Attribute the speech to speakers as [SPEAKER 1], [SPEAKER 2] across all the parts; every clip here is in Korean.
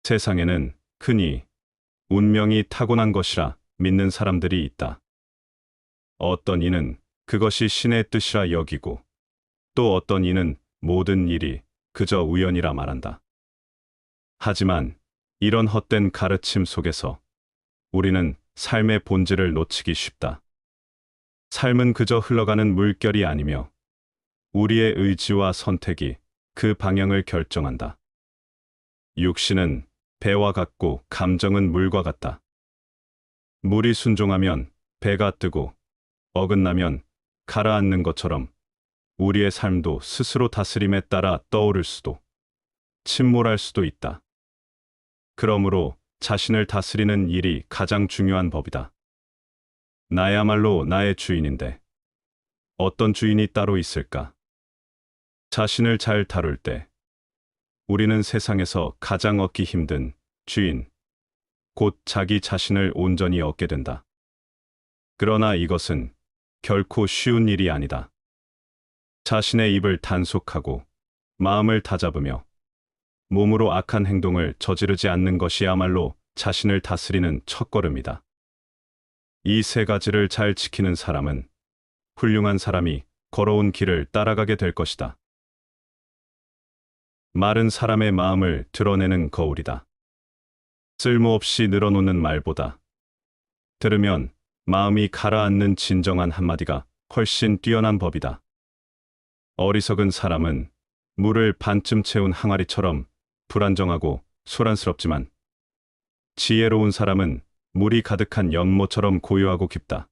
[SPEAKER 1] 세상에는 흔히 운명이 타고난 것이라 믿는 사람들이 있다. 어떤 이는 그것이 신의 뜻이라 여기고 또 어떤 이는 모든 일이 그저 우연이라 말한다. 하지만 이런 헛된 가르침 속에서 우리는 삶의 본질을 놓치기 쉽다. 삶은 그저 흘러가는 물결이 아니며 우리의 의지와 선택이 그 방향을 결정한다. 육신은 배와 같고 감정은 물과 같다. 물이 순종하면 배가 뜨고 어긋나면 가라앉는 것처럼 우리의 삶도 스스로 다스림에 따라 떠오를 수도 침몰할 수도 있다. 그러므로 자신을 다스리는 일이 가장 중요한 법이다. 나야말로 나의 주인인데 어떤 주인이 따로 있을까? 자신을 잘 다룰 때 우리는 세상에서 가장 얻기 힘든 주인, 곧 자기 자신을 온전히 얻게 된다. 그러나 이것은 결코 쉬운 일이 아니다. 자신의 입을 단속하고 마음을 다잡으며 몸으로 악한 행동을 저지르지 않는 것이야말로 자신을 다스리는 첫걸음이다. 이 세 가지를 잘 지키는 사람은 훌륭한 사람이 걸어온 길을 따라가게 될 것이다. 말은 사람의 마음을 드러내는 거울이다. 쓸모없이 늘어놓는 말보다 들으면 마음이 가라앉는 진정한 한마디가 훨씬 뛰어난 법이다. 어리석은 사람은 물을 반쯤 채운 항아리처럼 불안정하고 소란스럽지만 지혜로운 사람은 물이 가득한 연못처럼 고요하고 깊다.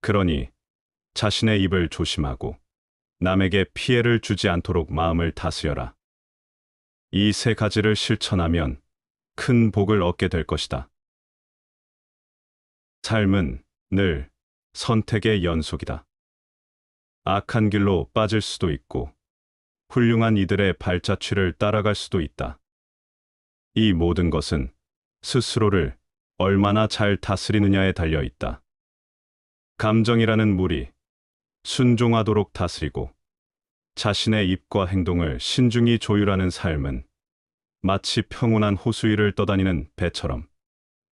[SPEAKER 1] 그러니 자신의 입을 조심하고 남에게 피해를 주지 않도록 마음을 다스려라. 이 세 가지를 실천하면 큰 복을 얻게 될 것이다. 삶은 늘 선택의 연속이다. 악한 길로 빠질 수도 있고 훌륭한 이들의 발자취를 따라갈 수도 있다. 이 모든 것은 스스로를 얼마나 잘 다스리느냐에 달려 있다. 감정이라는 물이 순종하도록 다스리고 자신의 입과 행동을 신중히 조율하는 삶은 마치 평온한 호수 위를 떠다니는 배처럼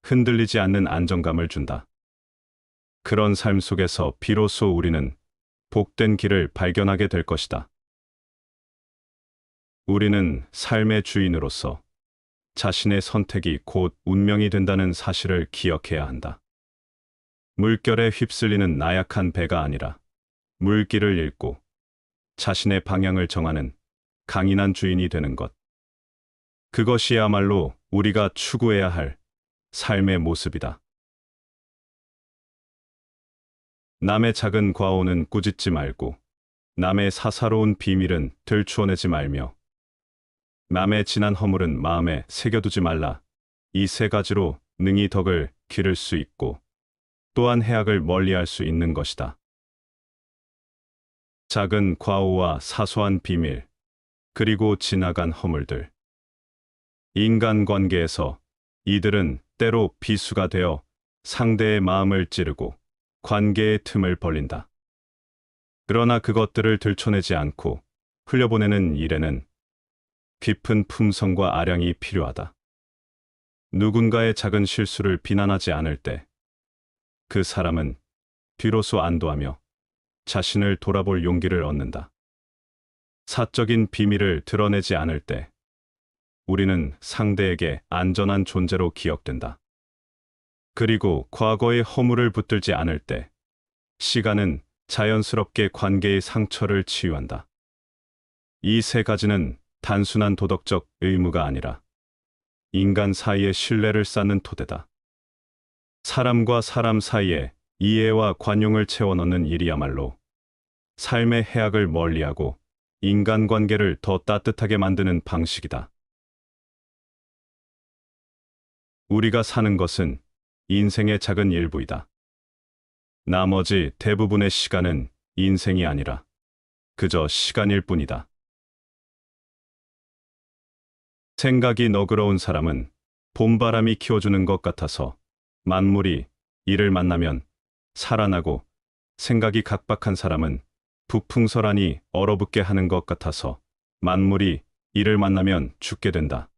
[SPEAKER 1] 흔들리지 않는 안정감을 준다. 그런 삶 속에서 비로소 우리는 복된 길을 발견하게 될 것이다. 우리는 삶의 주인으로서 자신의 선택이 곧 운명이 된다는 사실을 기억해야 한다. 물결에 휩쓸리는 나약한 배가 아니라 물길을 읽고 자신의 방향을 정하는 강인한 주인이 되는 것. 그것이야말로 우리가 추구해야 할 삶의 모습이다. 남의 작은 과오는 꾸짖지 말고 남의 사사로운 비밀은 들추어내지 말며 남의 지난 허물은 마음에 새겨두지 말라. 이 세 가지로 능히 덕을 기를 수 있고 또한 해악을 멀리할 수 있는 것이다. 작은 과오와 사소한 비밀, 그리고 지나간 허물들. 인간관계에서 이들은 때로 비수가 되어 상대의 마음을 찌르고 관계의 틈을 벌린다. 그러나 그것들을 들춰내지 않고 흘려보내는 일에는 깊은 품성과 아량이 필요하다. 누군가의 작은 실수를 비난하지 않을 때 그 사람은 비로소 안도하며 자신을 돌아볼 용기를 얻는다. 사적인 비밀을 드러내지 않을 때 우리는 상대에게 안전한 존재로 기억된다. 그리고 과거의 허물을 붙들지 않을 때 시간은 자연스럽게 관계의 상처를 치유한다. 이 세 가지는 단순한 도덕적 의무가 아니라 인간 사이의 신뢰를 쌓는 토대다. 사람과 사람 사이에 이해와 관용을 채워넣는 일이야말로 삶의 해악을 멀리하고 인간관계를 더 따뜻하게 만드는 방식이다. 우리가 사는 것은 인생의 작은 일부이다. 나머지 대부분의 시간은 인생이 아니라 그저 시간일 뿐이다. 생각이 너그러운 사람은 봄바람이 키워주는 것 같아서 만물이 이를 만나면 살아나고, 생각이 각박한 사람은 부풍설하니 얼어붙게 하는 것 같아서 만물이 이를 만나면 죽게 된다.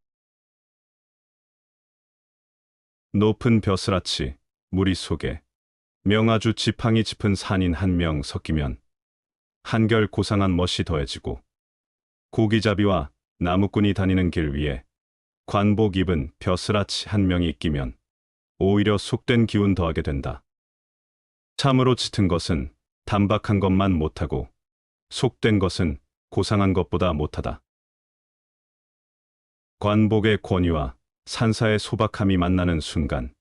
[SPEAKER 1] 높은 벼슬아치, 무리 속에 명아주 지팡이 짚은 산인 한 명 섞이면 한결 고상한 멋이 더해지고, 고기잡이와 나무꾼이 다니는 길 위에 관복 입은 벼슬아치 한 명이 끼면 오히려 속된 기운 더하게 된다. 참으로 짙은 것은 단박한 것만 못하고 속된 것은 고상한 것보다 못하다. 관복의 권위와 산사의 소박함이 만나는 순간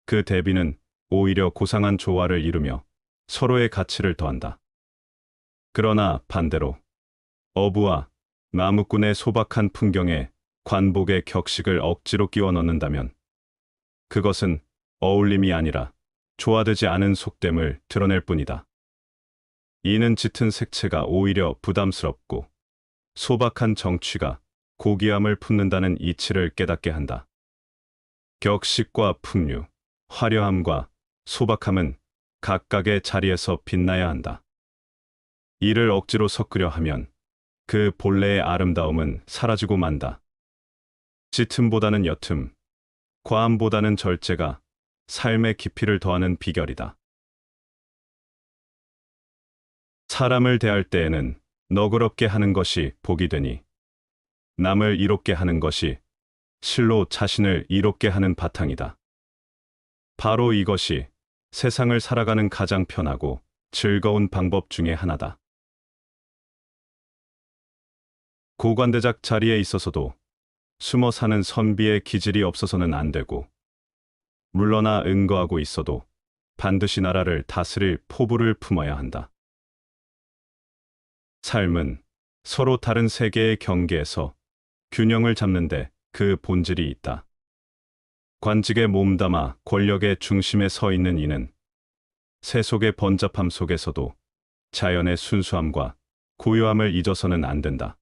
[SPEAKER 1] 그 대비는 오히려 고상한 조화를 이루며 서로의 가치를 더한다. 그러나 반대로 어부와 나무꾼의 소박한 풍경에 관복의 격식을 억지로 끼워 넣는다면 그것은 어울림이 아니라 조화되지 않은 속됨을 드러낼 뿐이다. 이는 짙은 색채가 오히려 부담스럽고 소박한 정취가 고귀함을 품는다는 이치를 깨닫게 한다. 격식과 풍류, 화려함과 소박함은 각각의 자리에서 빛나야 한다. 이를 억지로 섞으려 하면 그 본래의 아름다움은 사라지고 만다. 짙음보다는 옅음, 과함보다는 절제가 삶의 깊이를 더하는 비결이다. 사람을 대할 때에는 너그럽게 하는 것이 복이 되니 남을 이롭게 하는 것이 실로 자신을 이롭게 하는 바탕이다. 바로 이것이 세상을 살아가는 가장 편하고 즐거운 방법 중에 하나다. 고관대작 자리에 있어서도 숨어 사는 선비의 기질이 없어서는 안 되고, 물러나 응거하고 있어도 반드시 나라를 다스릴 포부를 품어야 한다. 삶은 서로 다른 세계의 경계에서 균형을 잡는데 그 본질이 있다. 관직에 몸담아 권력의 중심에 서 있는 이는 세속의 번잡함 속에서도 자연의 순수함과 고요함을 잊어서는 안 된다.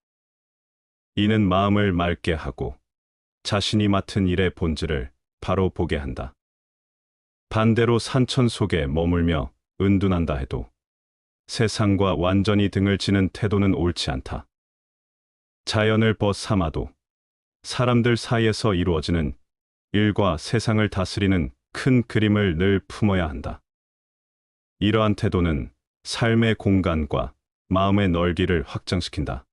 [SPEAKER 1] 이는 마음을 맑게 하고 자신이 맡은 일의 본질을 바로 보게 한다. 반대로 산천 속에 머물며 은둔한다 해도 세상과 완전히 등을 치는 태도는 옳지 않다. 자연을 벗삼아도 사람들 사이에서 이루어지는 일과 세상을 다스리는 큰 그림을 늘 품어야 한다. 이러한 태도는 삶의 공간과 마음의 넓이를 확장시킨다.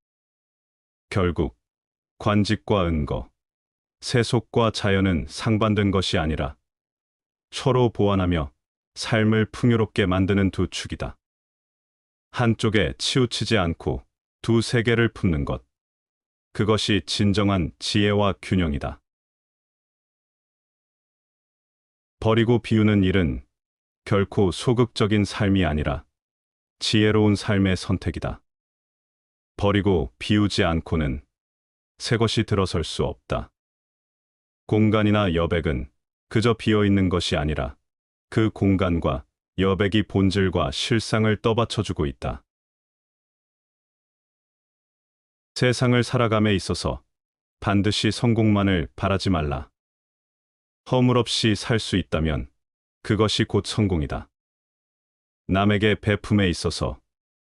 [SPEAKER 1] 결국 관직과 은거, 세속과 자연은 상반된 것이 아니라 서로 보완하며 삶을 풍요롭게 만드는 두 축이다. 한쪽에 치우치지 않고 두 세계를 품는 것, 그것이 진정한 지혜와 균형이다. 버리고 비우는 일은 결코 소극적인 삶이 아니라 지혜로운 삶의 선택이다. 버리고 비우지 않고는 새 것이 들어설 수 없다. 공간이나 여백은 그저 비어있는 것이 아니라 그 공간과 여백이 본질과 실상을 떠받쳐주고 있다. 세상을 살아감에 있어서 반드시 성공만을 바라지 말라. 허물없이 살 수 있다면 그것이 곧 성공이다. 남에게 베품에 있어서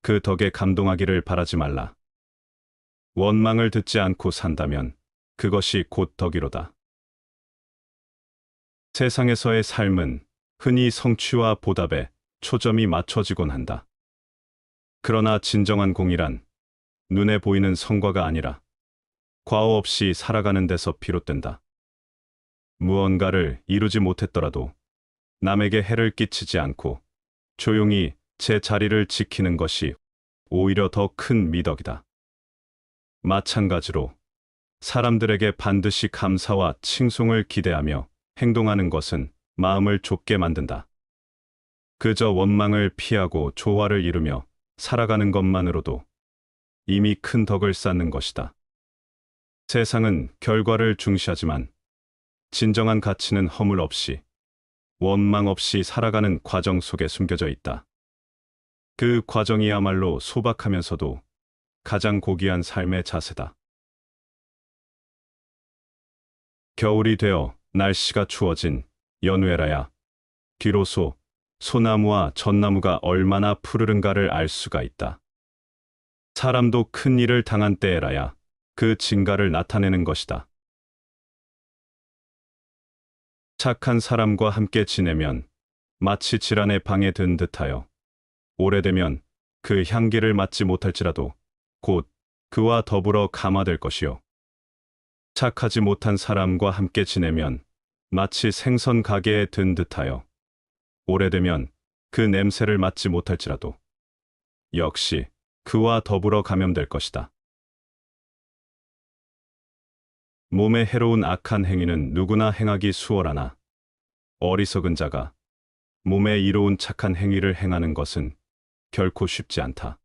[SPEAKER 1] 그 덕에 감동하기를 바라지 말라. 원망을 듣지 않고 산다면 그것이 곧 덕이로다. 세상에서의 삶은 흔히 성취와 보답에 초점이 맞춰지곤 한다. 그러나 진정한 공이란 눈에 보이는 성과가 아니라 과오 없이 살아가는 데서 비롯된다. 무언가를 이루지 못했더라도 남에게 해를 끼치지 않고 조용히 제 자리를 지키는 것이 오히려 더 큰 미덕이다. 마찬가지로 사람들에게 반드시 감사와 칭송을 기대하며 행동하는 것은 마음을 좁게 만든다. 그저 원망을 피하고 조화를 이루며 살아가는 것만으로도 이미 큰 덕을 쌓는 것이다. 세상은 결과를 중시하지만 진정한 가치는 허물 없이, 원망 없이 살아가는 과정 속에 숨겨져 있다. 그 과정이야말로 소박하면서도 가장 고귀한 삶의 자세다. 겨울이 되어 날씨가 추워진 연외라야 비로소 소나무와 전나무가 얼마나 푸르른가를 알 수가 있다. 사람도 큰 일을 당한 때에라야 그 진가를 나타내는 것이다. 착한 사람과 함께 지내면 마치 질환의 방에 든 듯하여 오래되면 그 향기를 맡지 못할지라도 곧 그와 더불어 감화될 것이요. 착하지 못한 사람과 함께 지내면 마치 생선 가게에 든 듯하여 오래되면 그 냄새를 맡지 못할지라도 역시 그와 더불어 감염될 것이다. 몸에 해로운 악한 행위는 누구나 행하기 수월하나 어리석은 자가 몸에 이로운 착한 행위를 행하는 것은 결코 쉽지 않다.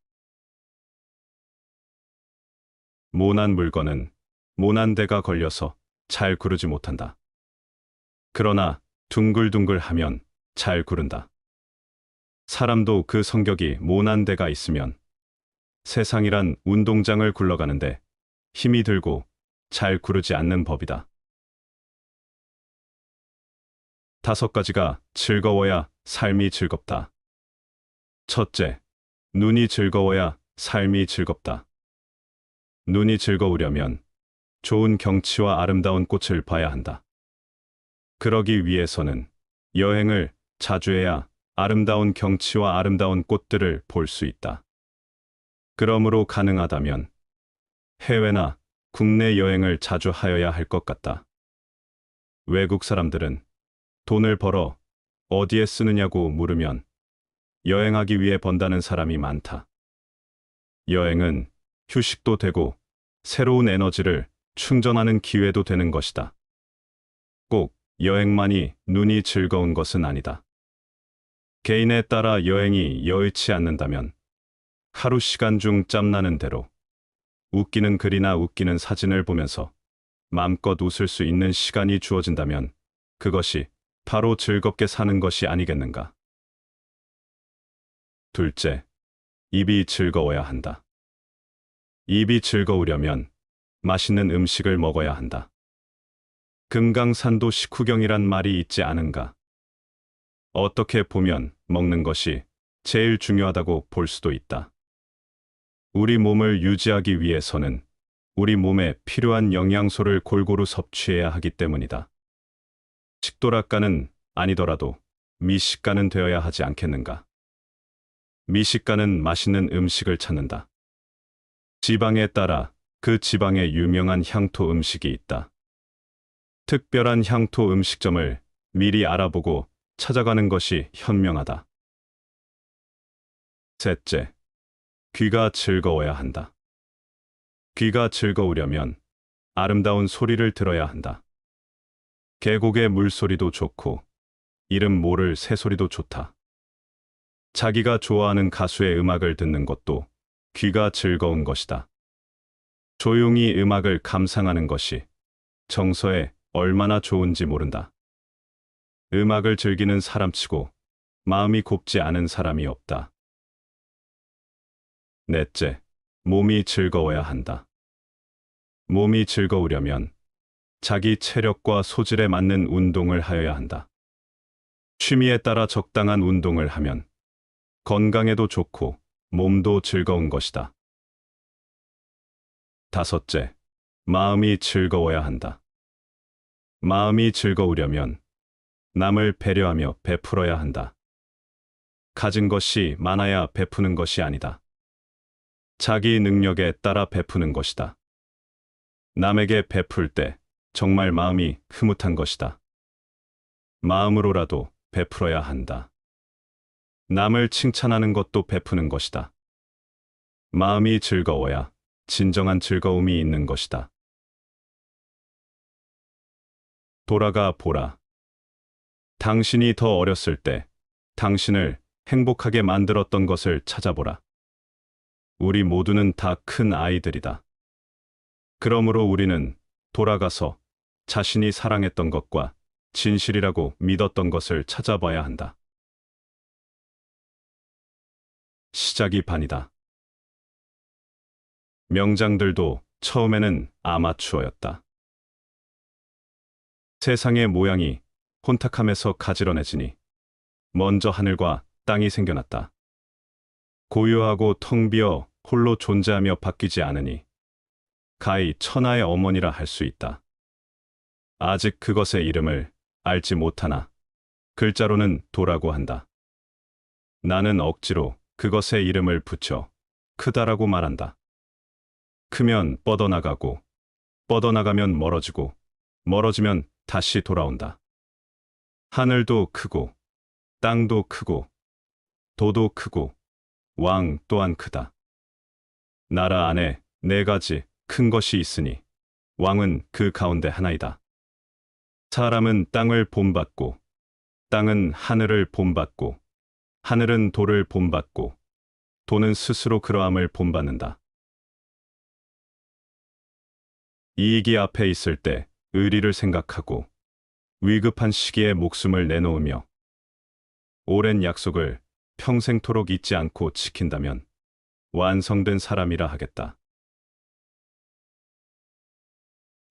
[SPEAKER 1] 모난 물건은 모난 데가 걸려서 잘 구르지 못한다. 그러나 둥글둥글하면 잘 구른다. 사람도 그 성격이 모난 데가 있으면 세상이란 운동장을 굴러가는데 힘이 들고 잘 구르지 않는 법이다. 5가지가 즐거워야 삶이 즐겁다. 첫째, 눈이 즐거워야 삶이 즐겁다. 눈이 즐거우려면 좋은 경치와 아름다운 꽃을 봐야 한다. 그러기 위해서는 여행을 자주 해야 아름다운 경치와 아름다운 꽃들을 볼 수 있다. 그러므로 가능하다면 해외나 국내 여행을 자주 하여야 할 것 같다. 외국 사람들은 돈을 벌어 어디에 쓰느냐고 물으면 여행하기 위해 번다는 사람이 많다. 여행은 휴식도 되고 새로운 에너지를 충전하는 기회도 되는 것이다. 꼭 여행만이 눈이 즐거운 것은 아니다. 개인에 따라 여행이 여의치 않는다면 하루 시간 중 짬나는 대로 웃기는 글이나 웃기는 사진을 보면서 마음껏 웃을 수 있는 시간이 주어진다면 그것이 바로 즐겁게 사는 것이 아니겠는가. 둘째, 입이 즐거워야 한다. 입이 즐거우려면 맛있는 음식을 먹어야 한다. 금강산도 식후경이란 말이 있지 않은가. 어떻게 보면 먹는 것이 제일 중요하다고 볼 수도 있다. 우리 몸을 유지하기 위해서는 우리 몸에 필요한 영양소를 골고루 섭취해야 하기 때문이다. 식도락가는 아니더라도 미식가는 되어야 하지 않겠는가. 미식가는 맛있는 음식을 찾는다. 지방에 따라 그 지방의 유명한 향토 음식이 있다. 특별한 향토 음식점을 미리 알아보고 찾아가는 것이 현명하다. 셋째, 귀가 즐거워야 한다. 귀가 즐거우려면 아름다운 소리를 들어야 한다. 계곡의 물소리도 좋고 이름 모를 새소리도 좋다. 자기가 좋아하는 가수의 음악을 듣는 것도 귀가 즐거운 것이다. 조용히 음악을 감상하는 것이 정서에 얼마나 좋은지 모른다. 음악을 즐기는 사람치고 마음이 곱지 않은 사람이 없다. 넷째, 몸이 즐거워야 한다. 몸이 즐거우려면 자기 체력과 소질에 맞는 운동을 하여야 한다. 취미에 따라 적당한 운동을 하면 건강에도 좋고 몸도 즐거운 것이다. 다섯째, 마음이 즐거워야 한다. 마음이 즐거우려면 남을 배려하며 베풀어야 한다. 가진 것이 많아야 베푸는 것이 아니다. 자기 능력에 따라 베푸는 것이다. 남에게 베풀 때 정말 마음이 흐뭇한 것이다. 마음으로라도 베풀어야 한다. 남을 칭찬하는 것도 베푸는 것이다. 마음이 즐거워야 진정한 즐거움이 있는 것이다. 돌아가 보라. 당신이 더 어렸을 때 당신을 행복하게 만들었던 것을 찾아보라. 우리 모두는 다 큰 아이들이다. 그러므로 우리는 돌아가서 자신이 사랑했던 것과 진실이라고 믿었던 것을 찾아봐야 한다. 시작이 반이다. 명장들도 처음에는 아마추어였다. 세상의 모양이 혼탁함에서 가지런해지니 먼저 하늘과 땅이 생겨났다. 고요하고 텅 비어 홀로 존재하며 바뀌지 않으니 가히 천하의 어머니라 할 수 있다. 아직 그것의 이름을 알지 못하나 글자로는 도라고 한다. 나는 억지로 그것에 이름을 붙여 크다라고 말한다. 크면 뻗어나가고, 뻗어나가면 멀어지고, 멀어지면 다시 돌아온다. 하늘도 크고, 땅도 크고, 도도 크고, 왕 또한 크다. 나라 안에 네 가지 큰 것이 있으니 왕은 그 가운데 하나이다. 사람은 땅을 본받고, 땅은 하늘을 본받고, 하늘은 도를 본받고, 도는 스스로 그러함을 본받는다. 이익이 앞에 있을 때 의리를 생각하고, 위급한 시기에 목숨을 내놓으며, 오랜 약속을 평생토록 잊지 않고 지킨다면 완성된 사람이라 하겠다.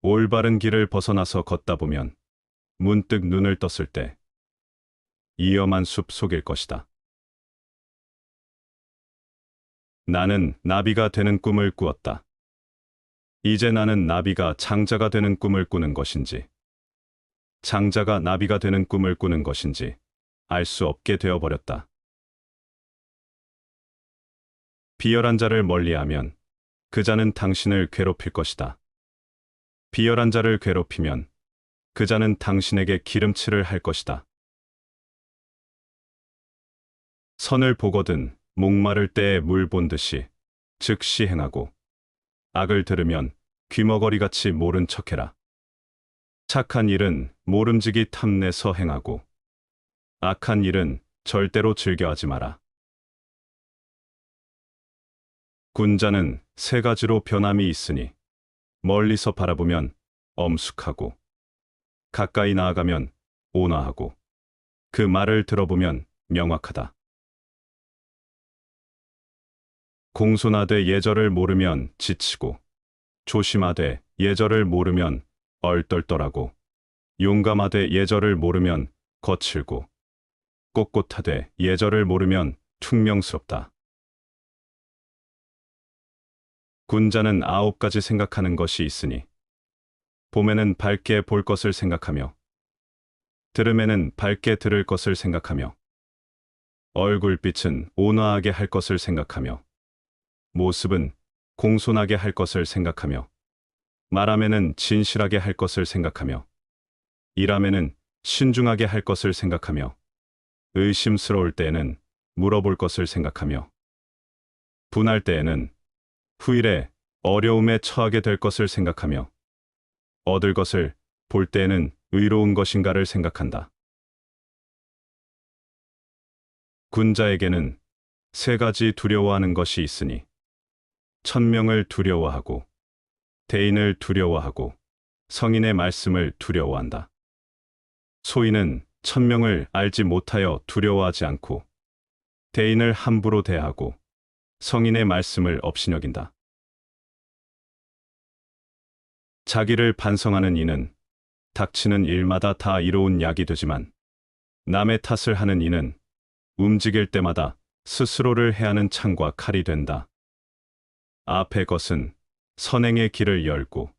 [SPEAKER 1] 올바른 길을 벗어나서 걷다 보면 문득 눈을 떴을 때 위험한 숲 속일 것이다. 나는 나비가 되는 꿈을 꾸었다. 이제 나는 나비가 장자가 되는 꿈을 꾸는 것인지, 장자가 나비가 되는 꿈을 꾸는 것인지 알 수 없게 되어버렸다. 비열한 자를 멀리하면 그 자는 당신을 괴롭힐 것이다. 비열한 자를 괴롭히면 그 자는 당신에게 기름칠을 할 것이다. 선을 보거든 목마를 때에 물 본 듯이 즉시 행하고, 악을 들으면 귀머거리같이 모른 척해라. 착한 일은 모름지기 탐내서 행하고, 악한 일은 절대로 즐겨하지 마라. 군자는 세 가지로 변함이 있으니 멀리서 바라보면 엄숙하고, 가까이 나아가면 온화하고, 그 말을 들어보면 명확하다. 공손하되 예절을 모르면 지치고, 조심하되 예절을 모르면 얼떨떨하고, 용감하되 예절을 모르면 거칠고, 꼿꼿하되 예절을 모르면 퉁명스럽다. 군자는 9가지 생각하는 것이 있으니, 봄에는 밝게 볼 것을 생각하며, 들음에는 밝게 들을 것을 생각하며, 얼굴빛은 온화하게 할 것을 생각하며, 모습은 공손하게 할 것을 생각하며, 말함에는 진실하게 할 것을 생각하며, 일함에는 신중하게 할 것을 생각하며, 의심스러울 때에는 물어볼 것을 생각하며, 분할 때에는 후일에 어려움에 처하게 될 것을 생각하며, 얻을 것을 볼 때에는 의로운 것인가를 생각한다. 군자에게는 세 가지 두려워하는 것이 있으니, 천명을 두려워하고, 대인을 두려워하고, 성인의 말씀을 두려워한다. 소인은 천명을 알지 못하여 두려워하지 않고, 대인을 함부로 대하고, 성인의 말씀을 업신여긴다. 자기를 반성하는 이는 닥치는 일마다 다 이로운 약이 되지만, 남의 탓을 하는 이는 움직일 때마다 스스로를 해하는 창과 칼이 된다. 앞의 것은 선행의 길을 열고,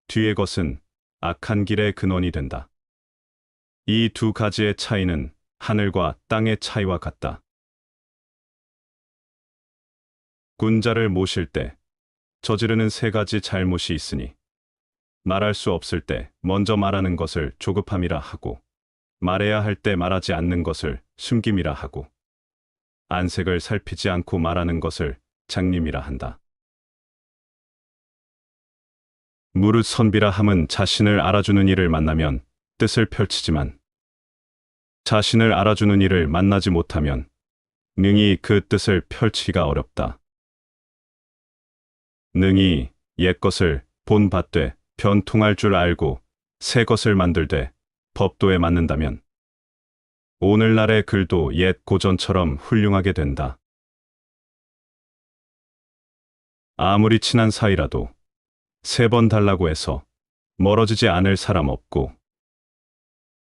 [SPEAKER 1] 뒤의 것은 악한 길의 근원이 된다. 이 두 가지의 차이는 하늘과 땅의 차이와 같다. 군자를 모실 때 저지르는 세 가지 잘못이 있으니, 말할 수 없을 때 먼저 말하는 것을 조급함이라 하고, 말해야 할 때 말하지 않는 것을 숨김이라 하고, 안색을 살피지 않고 말하는 것을 장님이라 한다. 무릇 선비라 함은 자신을 알아주는 이를 만나면 뜻을 펼치지만, 자신을 알아주는 이를 만나지 못하면 능히 그 뜻을 펼치기가 어렵다. 능히 옛것을 본받되 변통할 줄 알고 새 것을 만들되 법도에 맞는다면, 오늘날의 글도 옛 고전처럼 훌륭하게 된다. 아무리 친한 사이라도 3번 달라고 해서 멀어지지 않을 사람 없고,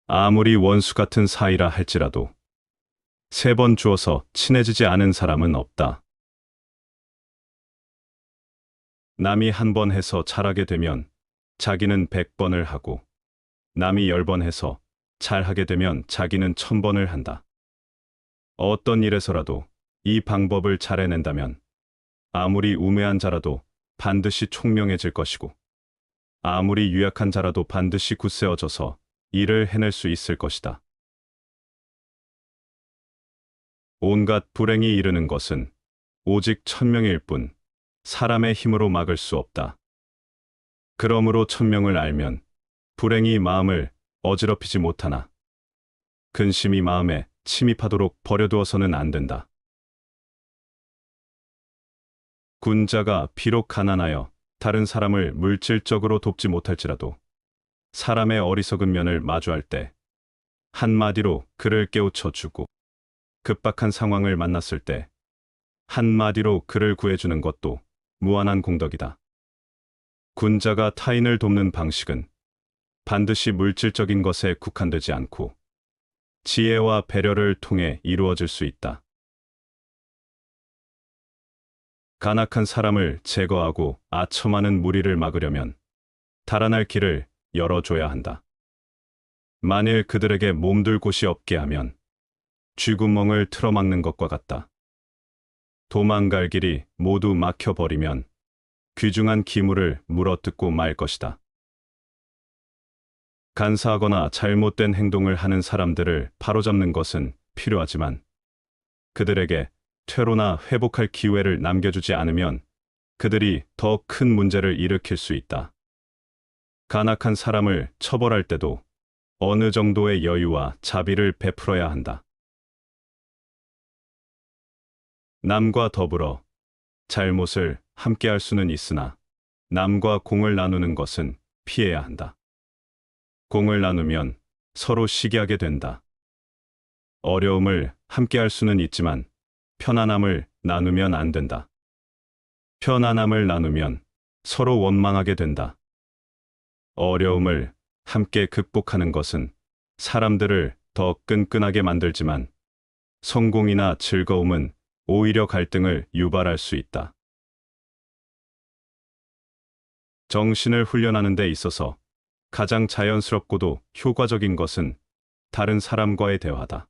[SPEAKER 1] 아무리 원수 같은 사이라 할지라도 3번 주어서 친해지지 않은 사람은 없다. 남이 1번 해서 잘하게 되면 자기는 100번을 하고, 남이 10번 해서 잘하게 되면 자기는 1000번을 한다. 어떤 일에서라도 이 방법을 잘 해낸다면 아무리 우매한 자라도 반드시 총명해질 것이고 아무리 유약한 자라도 반드시 굳세어져서 일을 해낼 수 있을 것이다. 온갖 불행이 이르는 것은 오직 천명일 뿐 사람의 힘으로 막을 수 없다. 그러므로 천명을 알면 불행이 마음을 어지럽히지 못하나 근심이 마음에 침입하도록 버려두어서는 안 된다. 군자가 비록 가난하여 다른 사람을 물질적으로 돕지 못할지라도 사람의 어리석은 면을 마주할 때 한마디로 그를 깨우쳐 주고 급박한 상황을 만났을 때 한마디로 그를 구해주는 것도 무한한 공덕이다. 군자가 타인을 돕는 방식은 반드시 물질적인 것에 국한되지 않고 지혜와 배려를 통해 이루어질 수 있다. 간악한 사람을 제거하고 아첨하는 무리를 막으려면 달아날 길을 열어줘야 한다. 만일 그들에게 몸둘 곳이 없게 하면 쥐구멍을 틀어막는 것과 같다. 도망갈 길이 모두 막혀버리면 귀중한 기물을 물어뜯고 말 것이다. 간사하거나 잘못된 행동을 하는 사람들을 바로잡는 것은 필요하지만 그들에게 퇴로나 회복할 기회를 남겨주지 않으면 그들이 더 큰 문제를 일으킬 수 있다. 간악한 사람을 처벌할 때도 어느 정도의 여유와 자비를 베풀어야 한다. 남과 더불어 잘못을 함께할 수는 있으나 남과 공을 나누는 것은 피해야 한다. 공을 나누면 서로 시기하게 된다. 어려움을 함께할 수는 있지만 편안함을 나누면 안 된다. 편안함을 나누면 서로 원망하게 된다. 어려움을 함께 극복하는 것은 사람들을 더 끈끈하게 만들지만 성공이나 즐거움은 오히려 갈등을 유발할 수 있다. 정신을 훈련하는 데 있어서 가장 자연스럽고도 효과적인 것은 다른 사람과의 대화다.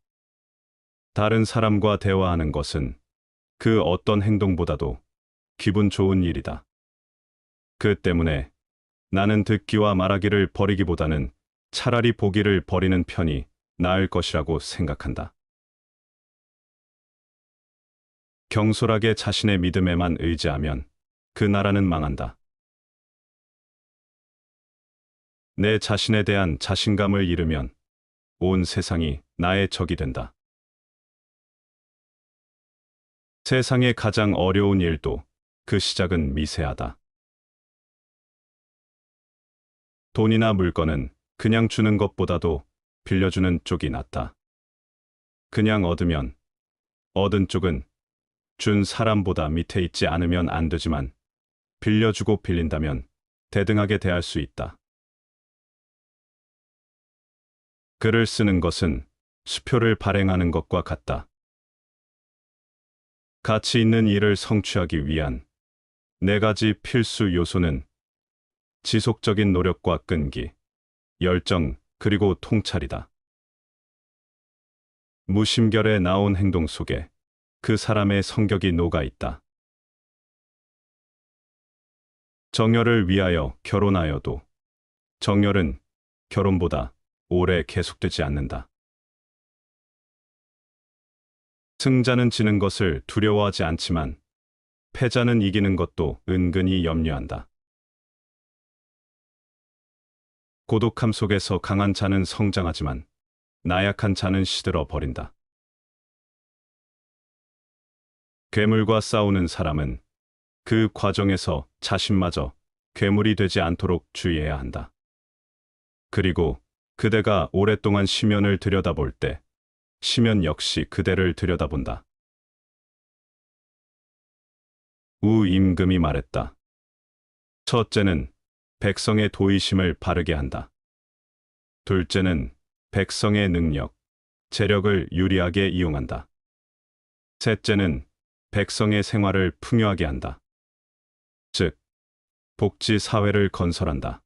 [SPEAKER 1] 다른 사람과 대화하는 것은 그 어떤 행동보다도 기분 좋은 일이다. 그 때문에 나는 듣기와 말하기를 버리기보다는 차라리 보기를 버리는 편이 나을 것이라고 생각한다. 경솔하게 자신의 믿음에만 의지하면 그 나라는 망한다. 내 자신에 대한 자신감을 잃으면 온 세상이 나의 적이 된다. 세상의 가장 어려운 일도 그 시작은 미세하다. 돈이나 물건은 그냥 주는 것보다도 빌려주는 쪽이 낫다. 그냥 얻으면 얻은 쪽은 준 사람보다 밑에 있지 않으면 안 되지만 빌려주고 빌린다면 대등하게 대할 수 있다. 글을 쓰는 것은 수표를 발행하는 것과 같다. 가치 있는 일을 성취하기 위한 4가지 필수 요소는 지속적인 노력과 끈기, 열정, 그리고 통찰이다. 무심결에 나온 행동 속에 그 사람의 성격이 녹아 있다. 정열을 위하여 결혼하여도 정열은 결혼보다 오래 계속되지 않는다. 승자는 지는 것을 두려워하지 않지만 패자는 이기는 것도 은근히 염려한다. 고독함 속에서 강한 자는 성장하지만 나약한 자는 시들어 버린다. 괴물과 싸우는 사람은 그 과정에서 자신마저 괴물이 되지 않도록 주의해야 한다. 그리고 그대가 오랫동안 시면을 들여다볼 때 시면 역시 그대를 들여다본다. 우임금이 말했다. 첫째는 백성의 도의심을 바르게 한다. 둘째는 백성의 능력, 재력을 유리하게 이용한다. 셋째는 백성의 생활을 풍요하게 한다. 즉, 복지 사회를 건설한다.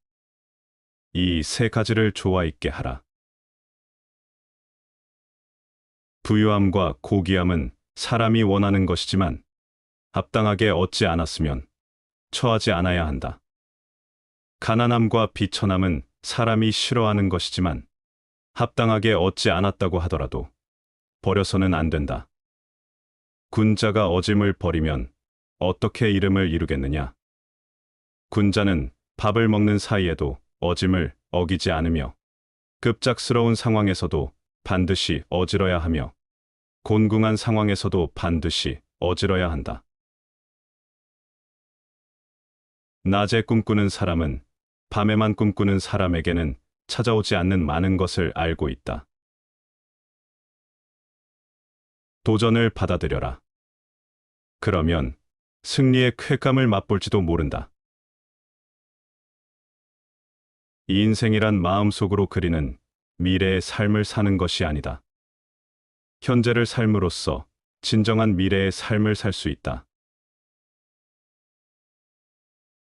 [SPEAKER 1] 이 3가지를 조화 있게 하라. 부유함과 고귀함은 사람이 원하는 것이지만 합당하게 얻지 않았으면 처하지 않아야 한다. 가난함과 비천함은 사람이 싫어하는 것이지만 합당하게 얻지 않았다고 하더라도 버려서는 안 된다. 군자가 어짐을 버리면 어떻게 이름을 이루겠느냐? 군자는 밥을 먹는 사이에도 어짐을 어기지 않으며 급작스러운 상황에서도 반드시 어지러야 하며 곤궁한 상황에서도 반드시 어지러야 한다. 낮에 꿈꾸는 사람은 밤에만 꿈꾸는 사람에게는 찾아오지 않는 많은 것을 알고 있다. 도전을 받아들여라. 그러면 승리의 쾌감을 맛볼지도 모른다. 이 인생이란 마음속으로 그리는 미래의 삶을 사는 것이 아니다. 현재를 삶으로써 진정한 미래의 삶을 살 수 있다.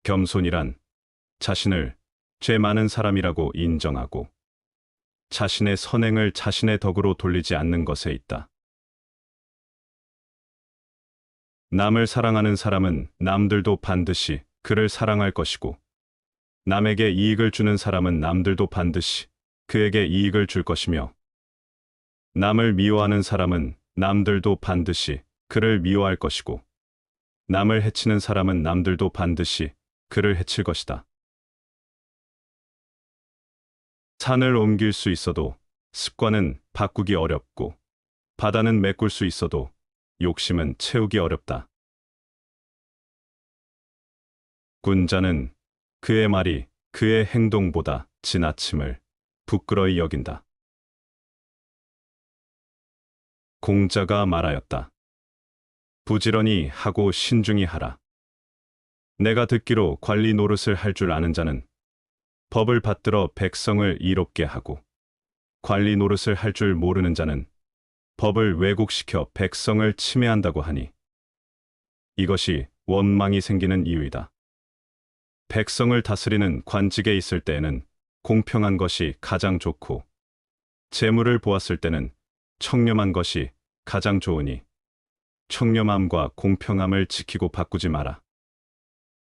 [SPEAKER 1] 겸손이란 자신을 죄 많은 사람이라고 인정하고 자신의 선행을 자신의 덕으로 돌리지 않는 것에 있다. 남을 사랑하는 사람은 남들도 반드시 그를 사랑할 것이고 남에게 이익을 주는 사람은 남들도 반드시 그에게 이익을 줄 것이며 남을 미워하는 사람은 남들도 반드시 그를 미워할 것이고 남을 해치는 사람은 남들도 반드시 그를 해칠 것이다. 산을 옮길 수 있어도 습관은 바꾸기 어렵고 바다는 메꿀 수 있어도 욕심은 채우기 어렵다. 군자는 그의 말이 그의 행동보다 지나침을 부끄러이 여긴다. 공자가 말하였다. 부지런히 하고 신중히 하라. 내가 듣기로 관리 노릇을 할 줄 아는 자는 법을 받들어 백성을 이롭게 하고 관리 노릇을 할 줄 모르는 자는 법을 왜곡시켜 백성을 침해한다고 하니 이것이 원망이 생기는 이유이다. 백성을 다스리는 관직에 있을 때에는 공평한 것이 가장 좋고 재물을 보았을 때는 청렴한 것이 가장 좋으니 청렴함과 공평함을 지키고 바꾸지 마라.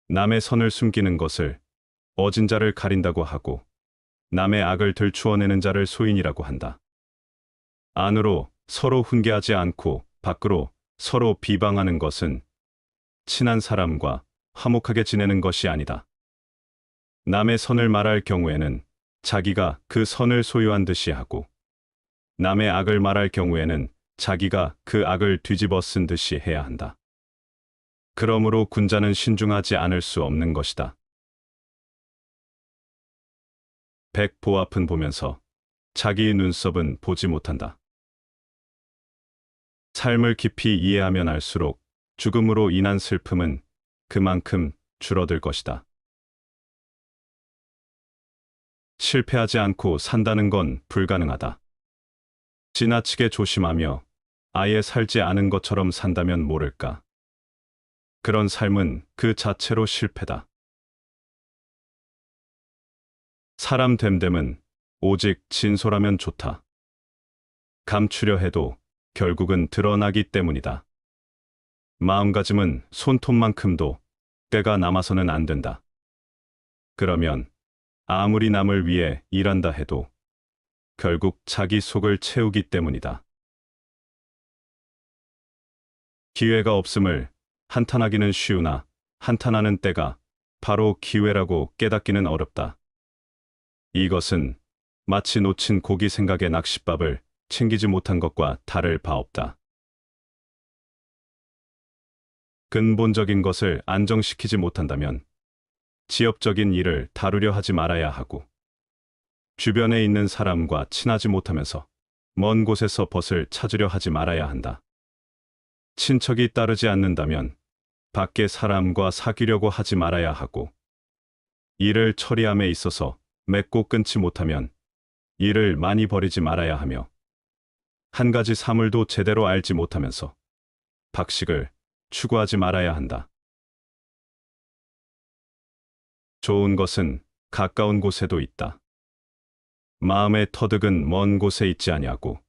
[SPEAKER 1] 남의 선을 숨기는 것을 어진 자를 가린다고 하고 남의 악을 들추어내는 자를 소인이라고 한다. 안으로 서로 훈계하지 않고 밖으로 서로 비방하는 것은 친한 사람과 화목하게 지내는 것이 아니다. 남의 선을 말할 경우에는 자기가 그 선을 소유한 듯이 하고 남의 악을 말할 경우에는 자기가 그 악을 뒤집어 쓴 듯이 해야 한다. 그러므로 군자는 신중하지 않을 수 없는 것이다. 백보 앞은 보면서 자기의 눈썹은 보지 못한다. 삶을 깊이 이해하면 알수록 죽음으로 인한 슬픔은 그만큼 줄어들 것이다. 실패하지 않고 산다는 건 불가능하다. 지나치게 조심하며 아예 살지 않은 것처럼 산다면 모를까. 그런 삶은 그 자체로 실패다. 사람 됨됨은 오직 진솔하면 좋다. 감추려 해도 결국은 드러나기 때문이다. 마음가짐은 손톱만큼도 때가 남아서는 안 된다. 그러면 아무리 남을 위해 일한다 해도 결국 자기 속을 채우기 때문이다. 기회가 없음을 한탄하기는 쉬우나 한탄하는 때가 바로 기회라고 깨닫기는 어렵다. 이것은 마치 놓친 고기 생각에 낚싯밥을 챙기지 못한 것과 다를 바 없다. 근본적인 것을 안정시키지 못한다면 지엽적인 일을 다루려 하지 말아야 하고 주변에 있는 사람과 친하지 못하면서 먼 곳에서 벗을 찾으려 하지 말아야 한다. 친척이 따르지 않는다면 밖의 사람과 사귀려고 하지 말아야 하고 일을 처리함에 있어서 맺고 끊지 못하면 일을 많이 버리지 말아야 하며 한 가지 사물도 제대로 알지 못하면서 박식을 추구하지 말아야 한다. 좋은 것은 가까운 곳에도 있다. 마음의 터득은 먼 곳에 있지 아니하고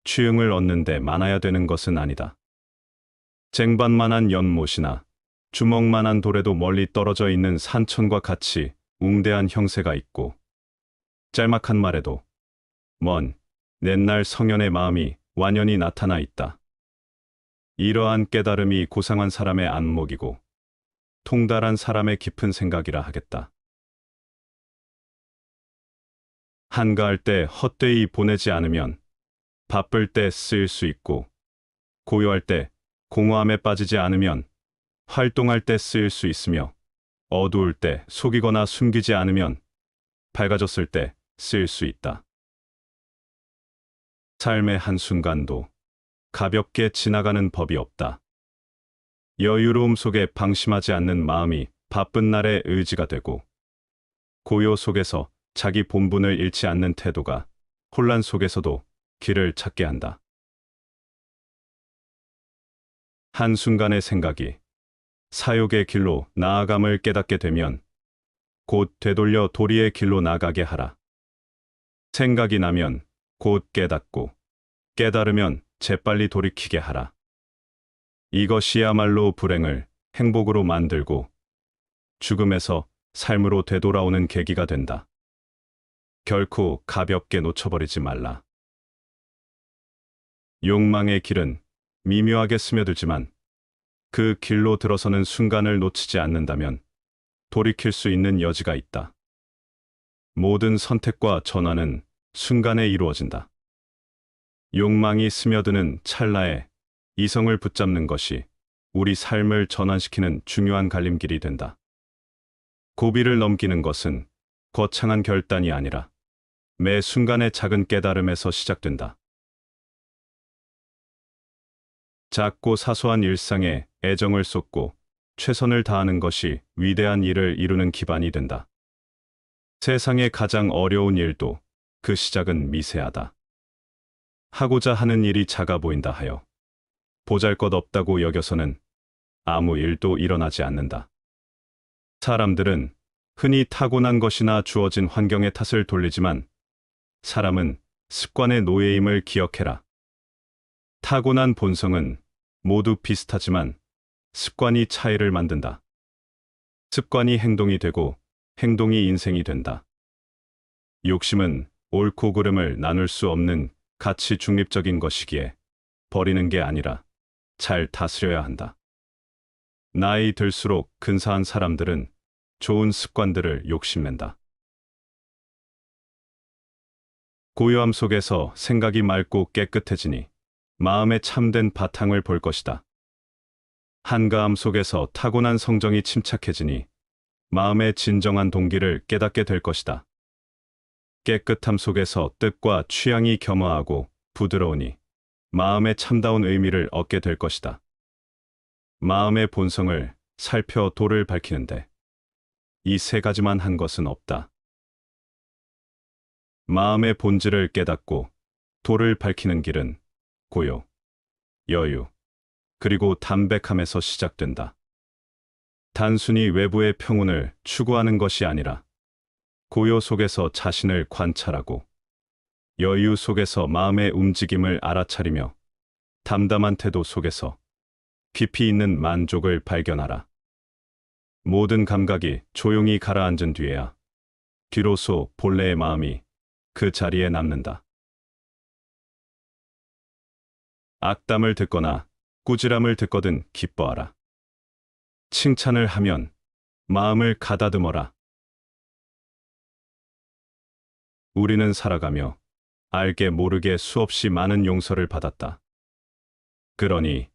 [SPEAKER 1] 취응을 얻는데 많아야 되는 것은 아니다. 쟁반만한 연못이나 주먹만한 돌에도 멀리 떨어져 있는 산천과 같이 웅대한 형세가 있고, 짤막한 말에도 먼 옛날 성현의 마음이 완연히 나타나 있다. 이러한 깨달음이 고상한 사람의 안목이고 통달한 사람의 깊은 생각이라 하겠다. 한가할 때 헛되이 보내지 않으면 바쁠 때 쓰일 수 있고, 고요할 때 공허함에 빠지지 않으면 활동할 때 쓰일 수 있으며, 어두울 때 속이거나 숨기지 않으면 밝아졌을 때 쓰일 수 있다. 삶의 한순간도 가볍게 지나가는 법이 없다. 여유로움 속에 방심하지 않는 마음이 바쁜 날의 의지가 되고, 고요 속에서 자기 본분을 잃지 않는 태도가 혼란 속에서도 길을 찾게 한다. 한순간의 생각이 사욕의 길로 나아감을 깨닫게 되면 곧 되돌려 도리의 길로 나가게 하라. 생각이 나면 곧 깨닫고, 깨달으면 재빨리 돌이키게 하라. 이것이야말로 불행을 행복으로 만들고 죽음에서 삶으로 되돌아오는 계기가 된다. 결코 가볍게 놓쳐버리지 말라. 욕망의 길은 미묘하게 스며들지만 그 길로 들어서는 순간을 놓치지 않는다면 돌이킬 수 있는 여지가 있다. 모든 선택과 전환은 순간에 이루어진다. 욕망이 스며드는 찰나에 이성을 붙잡는 것이 우리 삶을 전환시키는 중요한 갈림길이 된다. 고비를 넘기는 것은 거창한 결단이 아니라 매 순간의 작은 깨달음에서 시작된다. 작고 사소한 일상에 애정을 쏟고 최선을 다하는 것이 위대한 일을 이루는 기반이 된다. 세상의 가장 어려운 일도 그 시작은 미세하다. 하고자 하는 일이 작아 보인다 하여 보잘것없다고 여겨서는 아무 일도 일어나지 않는다. 사람들은 흔히 타고난 것이나 주어진 환경의 탓을 돌리지만 사람은 습관의 노예임을 기억해라. 타고난 본성은 모두 비슷하지만 습관이 차이를 만든다. 습관이 행동이 되고 행동이 인생이 된다. 욕심은 옳고 그름을 나눌 수 없는 가치 중립적인 것이기에 버리는 게 아니라 잘 다스려야 한다. 나이 들수록 근사한 사람들은 좋은 습관들을 욕심낸다. 고요함 속에서 생각이 맑고 깨끗해지니 마음의 참된 바탕을 볼 것이다. 한가함 속에서 타고난 성정이 침착해지니 마음의 진정한 동기를 깨닫게 될 것이다. 깨끗함 속에서 뜻과 취향이 겸허하고 부드러우니 마음의 참다운 의미를 얻게 될 것이다. 마음의 본성을 살펴 도를 밝히는데 이 세 가지만 한 것은 없다. 마음의 본질을 깨닫고 도를 밝히는 길은 고요, 여유, 그리고 담백함에서 시작된다. 단순히 외부의 평온을 추구하는 것이 아니라 고요 속에서 자신을 관찰하고 여유 속에서 마음의 움직임을 알아차리며 담담한 태도 속에서 깊이 있는 만족을 발견하라. 모든 감각이 조용히 가라앉은 뒤에야 비로소 본래의 마음이 그 자리에 남는다. 악담을 듣거나 꾸지람을 듣거든 기뻐하라. 칭찬을 하면 마음을 가다듬어라. 우리는 살아가며 알게 모르게 수없이 많은 용서를 받았다. 그러니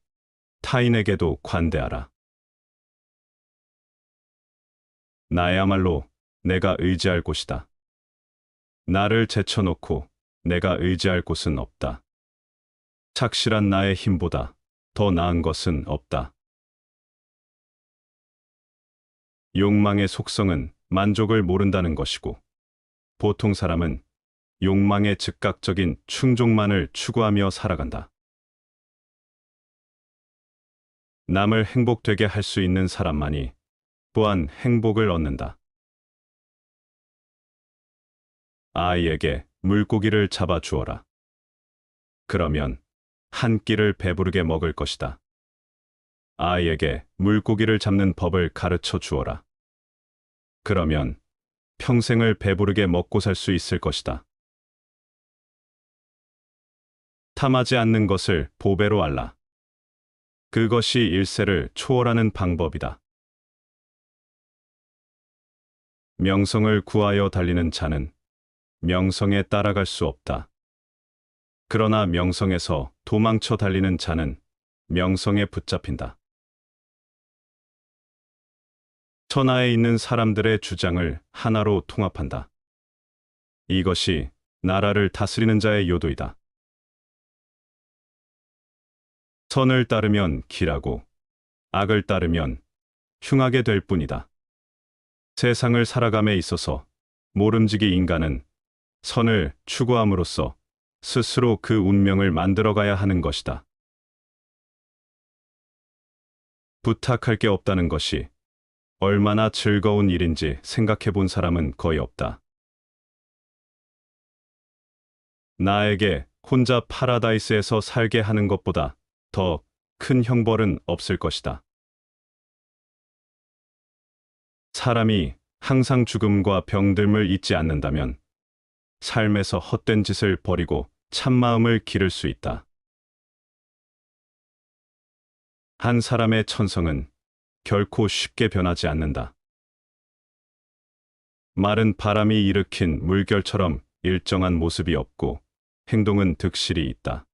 [SPEAKER 1] 타인에게도 관대하라. 나야말로 내가 의지할 곳이다. 나를 제쳐놓고 내가 의지할 곳은 없다. 착실한 나의 힘보다 더 나은 것은 없다. 욕망의 속성은 만족을 모른다는 것이고, 보통 사람은 욕망의 즉각적인 충족만을 추구하며 살아간다. 남을 행복되게 할 수 있는 사람만이 또한 행복을 얻는다. 아이에게 물고기를 잡아 주어라. 그러면 한 끼를 배부르게 먹을 것이다. 아이에게 물고기를 잡는 법을 가르쳐 주어라. 그러면 평생을 배부르게 먹고 살 수 있을 것이다. 탐하지 않는 것을 보배로 알라. 그것이 일세를 초월하는 방법이다. 명성을 구하여 달리는 자는 명성에 따라갈 수 없다. 그러나 명성에서 도망쳐 달리는 자는 명성에 붙잡힌다. 천하에 있는 사람들의 주장을 하나로 통합한다. 이것이 나라를 다스리는 자의 요도이다. 선을 따르면 길하고 악을 따르면 흉하게 될 뿐이다. 세상을 살아감에 있어서 모름지기 인간은 선을 추구함으로써 스스로 그 운명을 만들어가야 하는 것이다. 부탁할 게 없다는 것이 얼마나 즐거운 일인지 생각해 본 사람은 거의 없다. 나에게 혼자 파라다이스에서 살게 하는 것보다 더 큰 형벌은 없을 것이다. 사람이 항상 죽음과 병듦을 잊지 않는다면 삶에서 헛된 짓을 버리고 참마음을 기를 수 있다. 한 사람의 천성은 결코 쉽게 변하지 않는다. 마른 바람이 일으킨 물결처럼 일정한 모습이 없고 행동은 득실이 있다.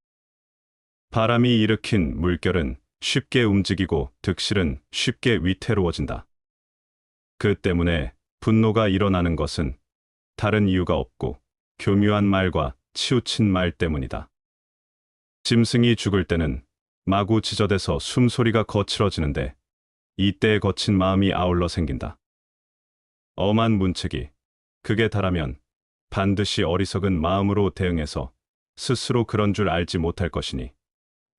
[SPEAKER 1] 바람이 일으킨 물결은 쉽게 움직이고 득실은 쉽게 위태로워진다. 그 때문에 분노가 일어나는 것은 다른 이유가 없고 교묘한 말과 치우친 말 때문이다. 짐승이 죽을 때는 마구 지저대서 숨소리가 거칠어지는데 이때에 거친 마음이 아울러 생긴다. 엄한 문책이 극에 달하면 반드시 어리석은 마음으로 대응해서 스스로 그런 줄 알지 못할 것이니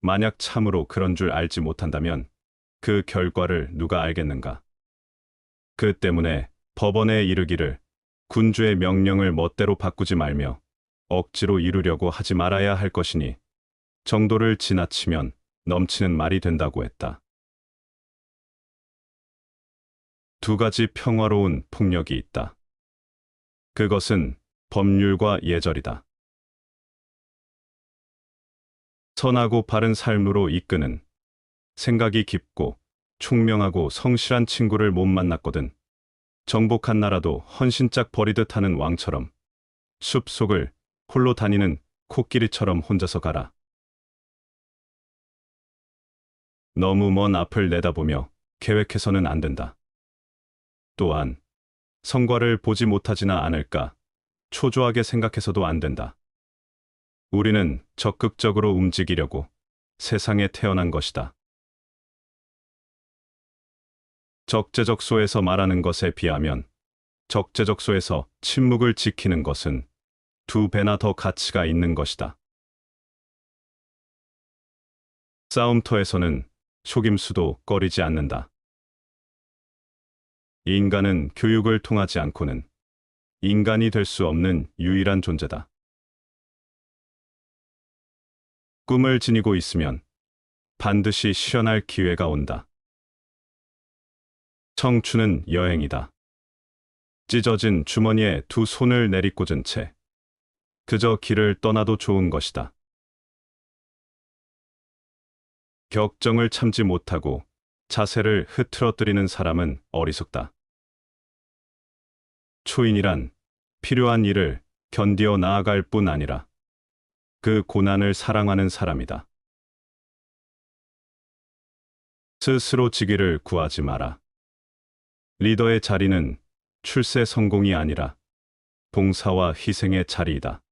[SPEAKER 1] 만약 참으로 그런 줄 알지 못한다면 그 결과를 누가 알겠는가. 그 때문에 법원에 이르기를 군주의 명령을 멋대로 바꾸지 말며 억지로 이루려고 하지 말아야 할 것이니 정도를 지나치면 넘치는 말이 된다고 했다. 두 가지 평화로운 폭력이 있다. 그것은 법률과 예절이다. 선하고 바른 삶으로 이끄는 생각이 깊고 총명하고 성실한 친구를 못 만났거든. 정복한 나라도 헌신짝 버리듯 하는 왕처럼 숲속을 홀로 다니는 코끼리처럼 혼자서 가라. 너무 먼 앞을 내다보며 계획해서는 안 된다. 또한 성과를 보지 못하지나 않을까 초조하게 생각해서도 안 된다. 우리는 적극적으로 움직이려고 세상에 태어난 것이다. 적재적소에서 말하는 것에 비하면 적재적소에서 침묵을 지키는 것은 두 배나 더 가치가 있는 것이다. 싸움터에서는 속임수도 꺼리지 않는다. 인간은 교육을 통하지 않고는 인간이 될 수 없는 유일한 존재다. 꿈을 지니고 있으면 반드시 실현할 기회가 온다. 청춘은 여행이다. 찢어진 주머니에 두 손을 내리꽂은 채 그저 길을 떠나도 좋은 것이다. 격정을 참지 못하고 자세를 흐트러뜨리는 사람은 어리석다. 초인이란 필요한 일을 견디어 나아갈 뿐 아니라 그 고난을 사랑하는 사람이다. 스스로 지기를 구하지 마라. 리더의 자리는 출세 성공이 아니라 봉사와 희생의 자리이다.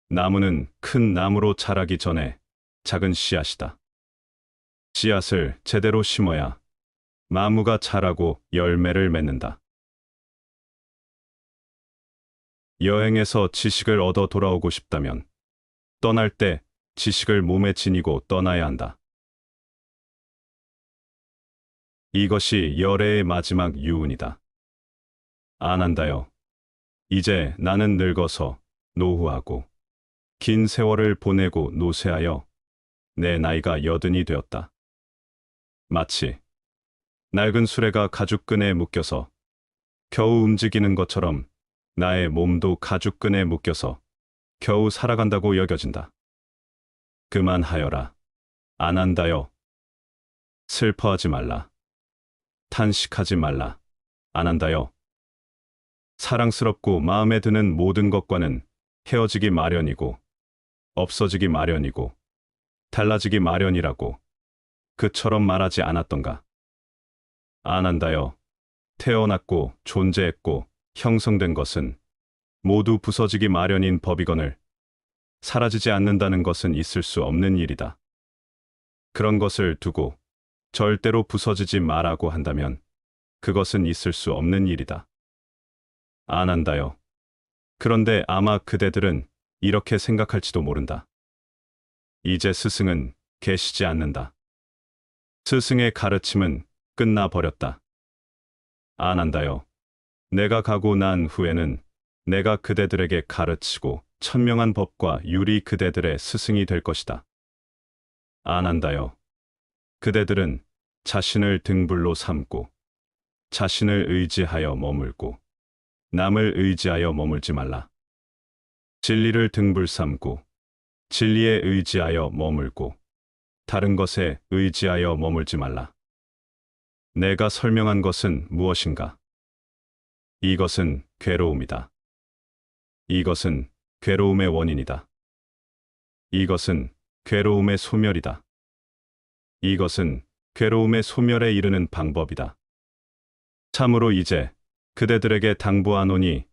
[SPEAKER 1] 나무는 큰 나무로 자라기 전에 작은 씨앗이다. 씨앗을 제대로 심어야 나무가 자라고 열매를 맺는다. 여행에서 지식을 얻어 돌아오고 싶다면 떠날 때 지식을 몸에 지니고 떠나야 한다. 이것이 열애의 마지막 유운이다. 안 한다요. 이제 나는 늙어서 노후하고 긴 세월을 보내고 노쇠하여 내 나이가 80이 되었다. 마치 낡은 수레가 가죽끈에 묶여서 겨우 움직이는 것처럼 나의 몸도 가죽끈에 묶여서 겨우 살아간다고 여겨진다. 그만하여라. 안 한다요. 슬퍼하지 말라. 탄식하지 말라. 안 한다요. 사랑스럽고 마음에 드는 모든 것과는 헤어지기 마련이고 없어지기 마련이고 달라지기 마련이라고 그처럼 말하지 않았던가. 안 한다요. 태어났고 존재했고 형성된 것은 모두 부서지기 마련인 법이거늘 사라지지 않는다는 것은 있을 수 없는 일이다. 그런 것을 두고 절대로 부서지지 마라고 한다면 그것은 있을 수 없는 일이다. 안 한다요. 그런데 아마 그대들은 이렇게 생각할지도 모른다. 이제 스승은 계시지 않는다. 스승의 가르침은 끝나버렸다. 안 한다요. 내가 가고 난 후에는 내가 그대들에게 가르치고 천명한 법과 율이 그대들의 스승이 될 것이다. 안 한다요. 그대들은 자신을 등불로 삼고 자신을 의지하여 머물고 남을 의지하여 머물지 말라. 진리를 등불 삼고 진리에 의지하여 머물고 다른 것에 의지하여 머물지 말라. 내가 설명한 것은 무엇인가? 이것은 괴로움이다. 이것은 괴로움의 원인이다. 이것은 괴로움의 소멸이다. 이것은 괴로움의 소멸에 이르는 방법이다. 참으로 이제 그대들에게 당부하노니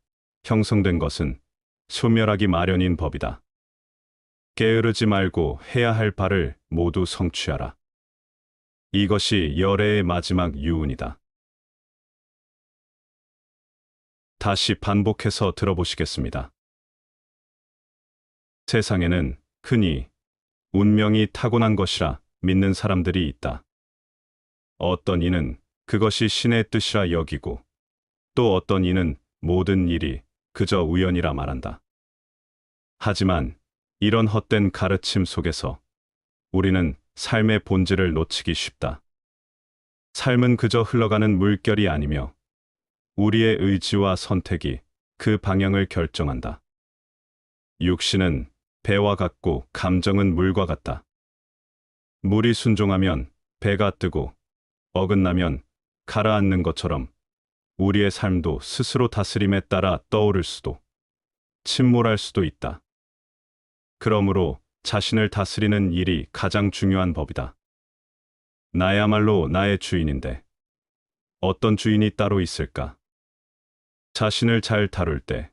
[SPEAKER 1] 형성된 것은 소멸하기 마련인 법이다. 게으르지 말고 해야 할 바를 모두 성취하라. 이것이 열애의 마지막 유운이다. 다시 반복해서 들어보시겠습니다. 세상에는 흔히 운명이 타고난 것이라 믿는 사람들이 있다. 어떤 이는 그것이 신의 뜻이라 여기고 또 어떤 이는 모든 일이 그저 우연이라 말한다. 하지만 이런 헛된 가르침 속에서 우리는 삶의 본질을 놓치기 쉽다. 삶은 그저 흘러가는 물결이 아니며 우리의 의지와 선택이 그 방향을 결정한다. 육신은 배와 같고 감정은 물과 같다. 물이 순종하면 배가 뜨고 어긋나면 가라앉는 것처럼 우리의 삶도 스스로 다스림에 따라 떠오를 수도 침몰할 수도 있다. 그러므로 자신을 다스리는 일이 가장 중요한 법이다. 나야말로 나의 주인인데 어떤 주인이 따로 있을까? 자신을 잘 다룰 때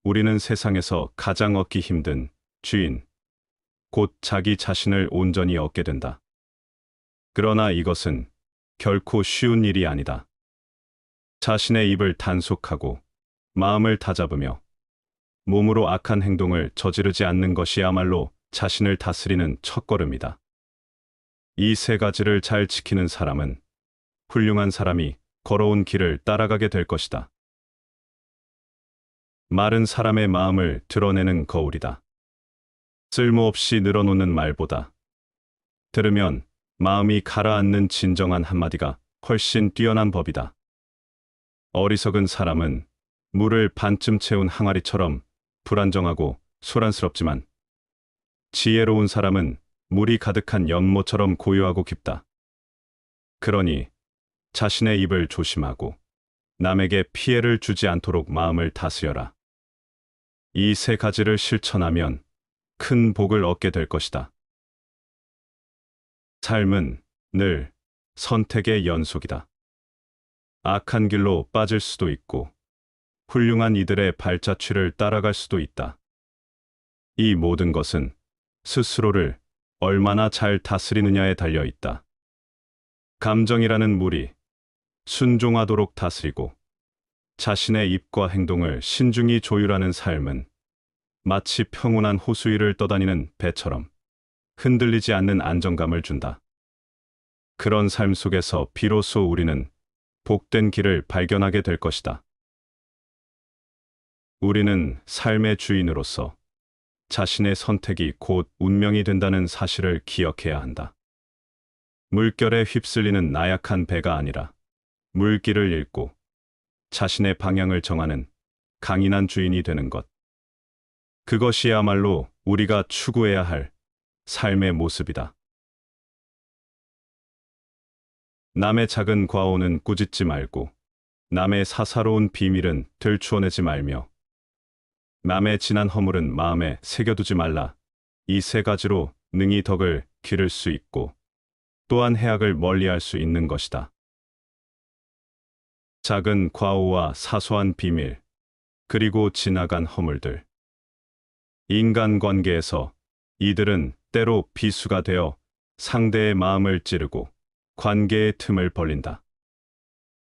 [SPEAKER 1] 우리는 세상에서 가장 얻기 힘든 주인, 곧 자기 자신을 온전히 얻게 된다. 그러나 이것은 결코 쉬운 일이 아니다. 자신의 입을 단속하고 마음을 다잡으며 몸으로 악한 행동을 저지르지 않는 것이야말로 자신을 다스리는 첫걸음이다. 이 세 가지를 잘 지키는 사람은 훌륭한 사람이 걸어온 길을 따라가게 될 것이다. 말은 사람의 마음을 드러내는 거울이다. 쓸모없이 늘어놓는 말보다 들으면 마음이 가라앉는 진정한 한마디가 훨씬 뛰어난 법이다. 어리석은 사람은 물을 반쯤 채운 항아리처럼 불안정하고 소란스럽지만 지혜로운 사람은 물이 가득한 연못처럼 고요하고 깊다. 그러니 자신의 입을 조심하고 남에게 피해를 주지 않도록 마음을 다스려라. 이 세 가지를 실천하면 큰 복을 얻게 될 것이다. 삶은 늘 선택의 연속이다. 악한 길로 빠질 수도 있고 훌륭한 이들의 발자취를 따라갈 수도 있다. 이 모든 것은 스스로를 얼마나 잘 다스리느냐에 달려 있다. 감정이라는 물이 순종하도록 다스리고 자신의 입과 행동을 신중히 조율하는 삶은 마치 평온한 호수 위를 떠다니는 배처럼 흔들리지 않는 안정감을 준다. 그런 삶 속에서 비로소 우리는 복된 길을 발견하게 될 것이다. 우리는 삶의 주인으로서 자신의 선택이 곧 운명이 된다는 사실을 기억해야 한다. 물결에 휩쓸리는 나약한 배가 아니라 물길을 잃고 자신의 방향을 정하는 강인한 주인이 되는 것. 그것이야말로 우리가 추구해야 할 삶의 모습이다. 남의 작은 과오는 꾸짖지 말고 남의 사사로운 비밀은 들추어내지 말며 남의 지난 허물은 마음에 새겨두지 말라. 이 세 가지로 능히 덕을 기를 수 있고 또한 해악을 멀리할 수 있는 것이다. 작은 과오와 사소한 비밀, 그리고 지나간 허물들. 인간관계에서 이들은 때로 비수가 되어 상대의 마음을 찌르고 관계의 틈을 벌린다.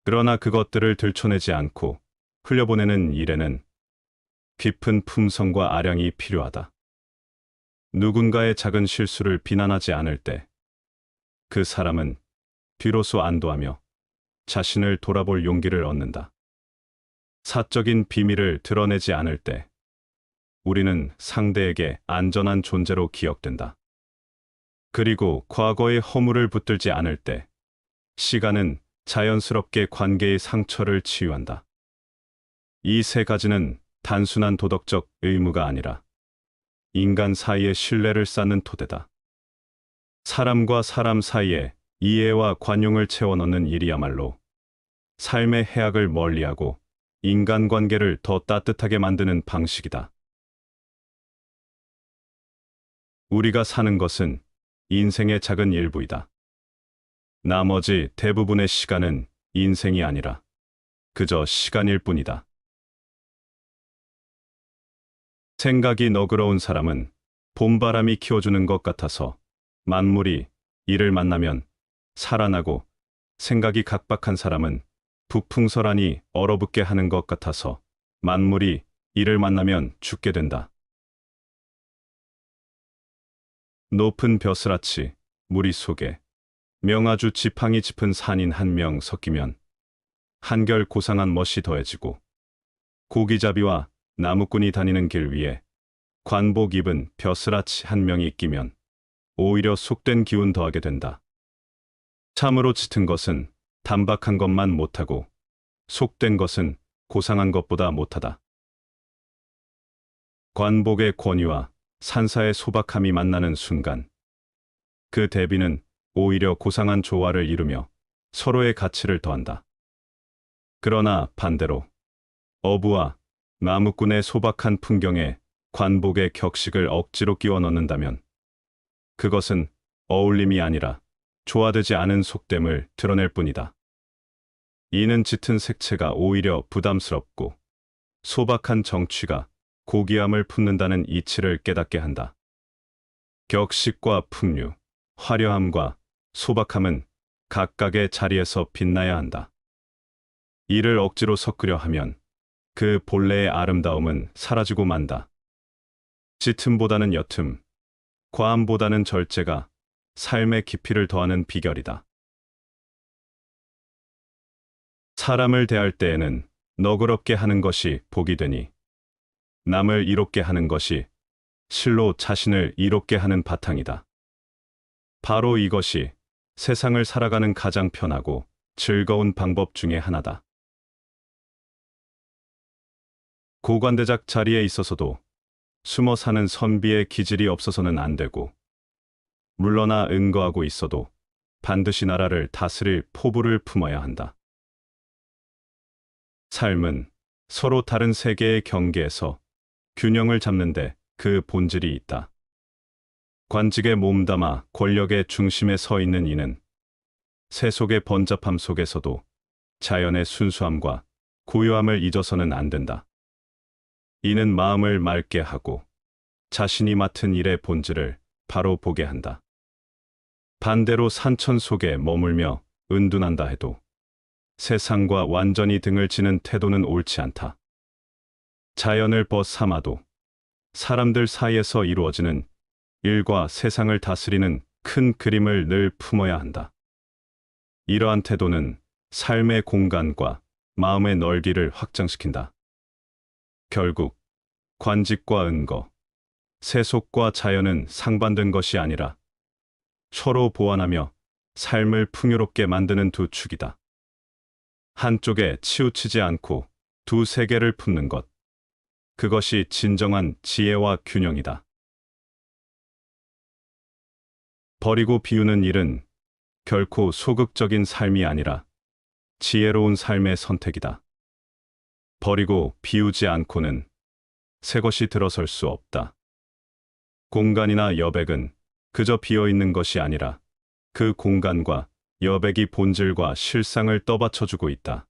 [SPEAKER 1] 그러나 그것들을 들춰내지 않고 흘려보내는 일에는 깊은 품성과 아량이 필요하다. 누군가의 작은 실수를 비난하지 않을 때 그 사람은 비로소 안도하며 자신을 돌아볼 용기를 얻는다. 사적인 비밀을 드러내지 않을 때 우리는 상대에게 안전한 존재로 기억된다. 그리고 과거의 허물을 붙들지 않을 때 시간은 자연스럽게 관계의 상처를 치유한다. 이 세 가지는 단순한 도덕적 의무가 아니라 인간 사이의 신뢰를 쌓는 토대다. 사람과 사람 사이에 이해와 관용을 채워넣는 일이야말로 삶의 해악을 멀리하고 인간관계를 더 따뜻하게 만드는 방식이다. 우리가 사는 것은 인생의 작은 일부이다. 나머지 대부분의 시간은 인생이 아니라 그저 시간일 뿐이다. 생각이 너그러운 사람은 봄바람이 키워주는 것 같아서 만물이 이를 만나면 살아나고, 생각이 각박한 사람은 부풍설하니 얼어붙게 하는 것 같아서 만물이 이를 만나면 죽게 된다. 높은 벼슬아치 무리 속에 명아주 지팡이 짚은 산인 한 명 섞이면 한결 고상한 멋이 더해지고, 고기잡이와 나무꾼이 다니는 길 위에 관복 입은 벼슬아치 한 명이 끼면 오히려 속된 기운 더하게 된다. 참으로 짙은 것은 단박한 것만 못하고 속된 것은 고상한 것보다 못하다. 관복의 권위와 산사의 소박함이 만나는 순간 그 대비는 오히려 고상한 조화를 이루며 서로의 가치를 더한다. 그러나 반대로 어부와 나무꾼의 소박한 풍경에 관복의 격식을 억지로 끼워 넣는다면 그것은 어울림이 아니라 조화되지 않은 속됨을 드러낼 뿐이다. 이는 짙은 색채가 오히려 부담스럽고 소박한 정취가 고귀함을 품는다는 이치를 깨닫게 한다. 격식과 풍류, 화려함과 소박함은 각각의 자리에서 빛나야 한다. 이를 억지로 섞으려 하면 그 본래의 아름다움은 사라지고 만다. 짙음보다는 옅음, 과함보다는 절제가 삶의 깊이를 더하는 비결이다. 사람을 대할 때에는 너그럽게 하는 것이 복이 되니 남을 이롭게 하는 것이 실로 자신을 이롭게 하는 바탕이다. 바로 이것이 세상을 살아가는 가장 편하고 즐거운 방법 중에 하나다. 고관대작 자리에 있어서도 숨어 사는 선비의 기질이 없어서는 안 되고, 물러나 응거하고 있어도 반드시 나라를 다스릴 포부를 품어야 한다. 삶은 서로 다른 세계의 경계에서 균형을 잡는데 그 본질이 있다. 관직에 몸담아 권력의 중심에 서 있는 이는 세속의 번잡함 속에서도 자연의 순수함과 고요함을 잊어서는 안 된다. 이는 마음을 맑게 하고 자신이 맡은 일의 본질을 바로 보게 한다. 반대로 산천 속에 머물며 은둔한다 해도 세상과 완전히 등을 지는 태도는 옳지 않다. 자연을 벗삼아도 사람들 사이에서 이루어지는 일과 세상을 다스리는 큰 그림을 늘 품어야 한다. 이러한 태도는 삶의 공간과 마음의 넓이를 확장시킨다. 결국 관직과 은거, 세속과 자연은 상반된 것이 아니라 서로 보완하며 삶을 풍요롭게 만드는 두 축이다. 한쪽에 치우치지 않고 두 세계를 품는 것. 그것이 진정한 지혜와 균형이다. 버리고 비우는 일은 결코 소극적인 삶이 아니라 지혜로운 삶의 선택이다. 버리고 비우지 않고는 새 것이 들어설 수 없다. 공간이나 여백은 그저 비어 있는 것이 아니라 그 공간과 여백이 본질과 실상을 떠받쳐주고 있다.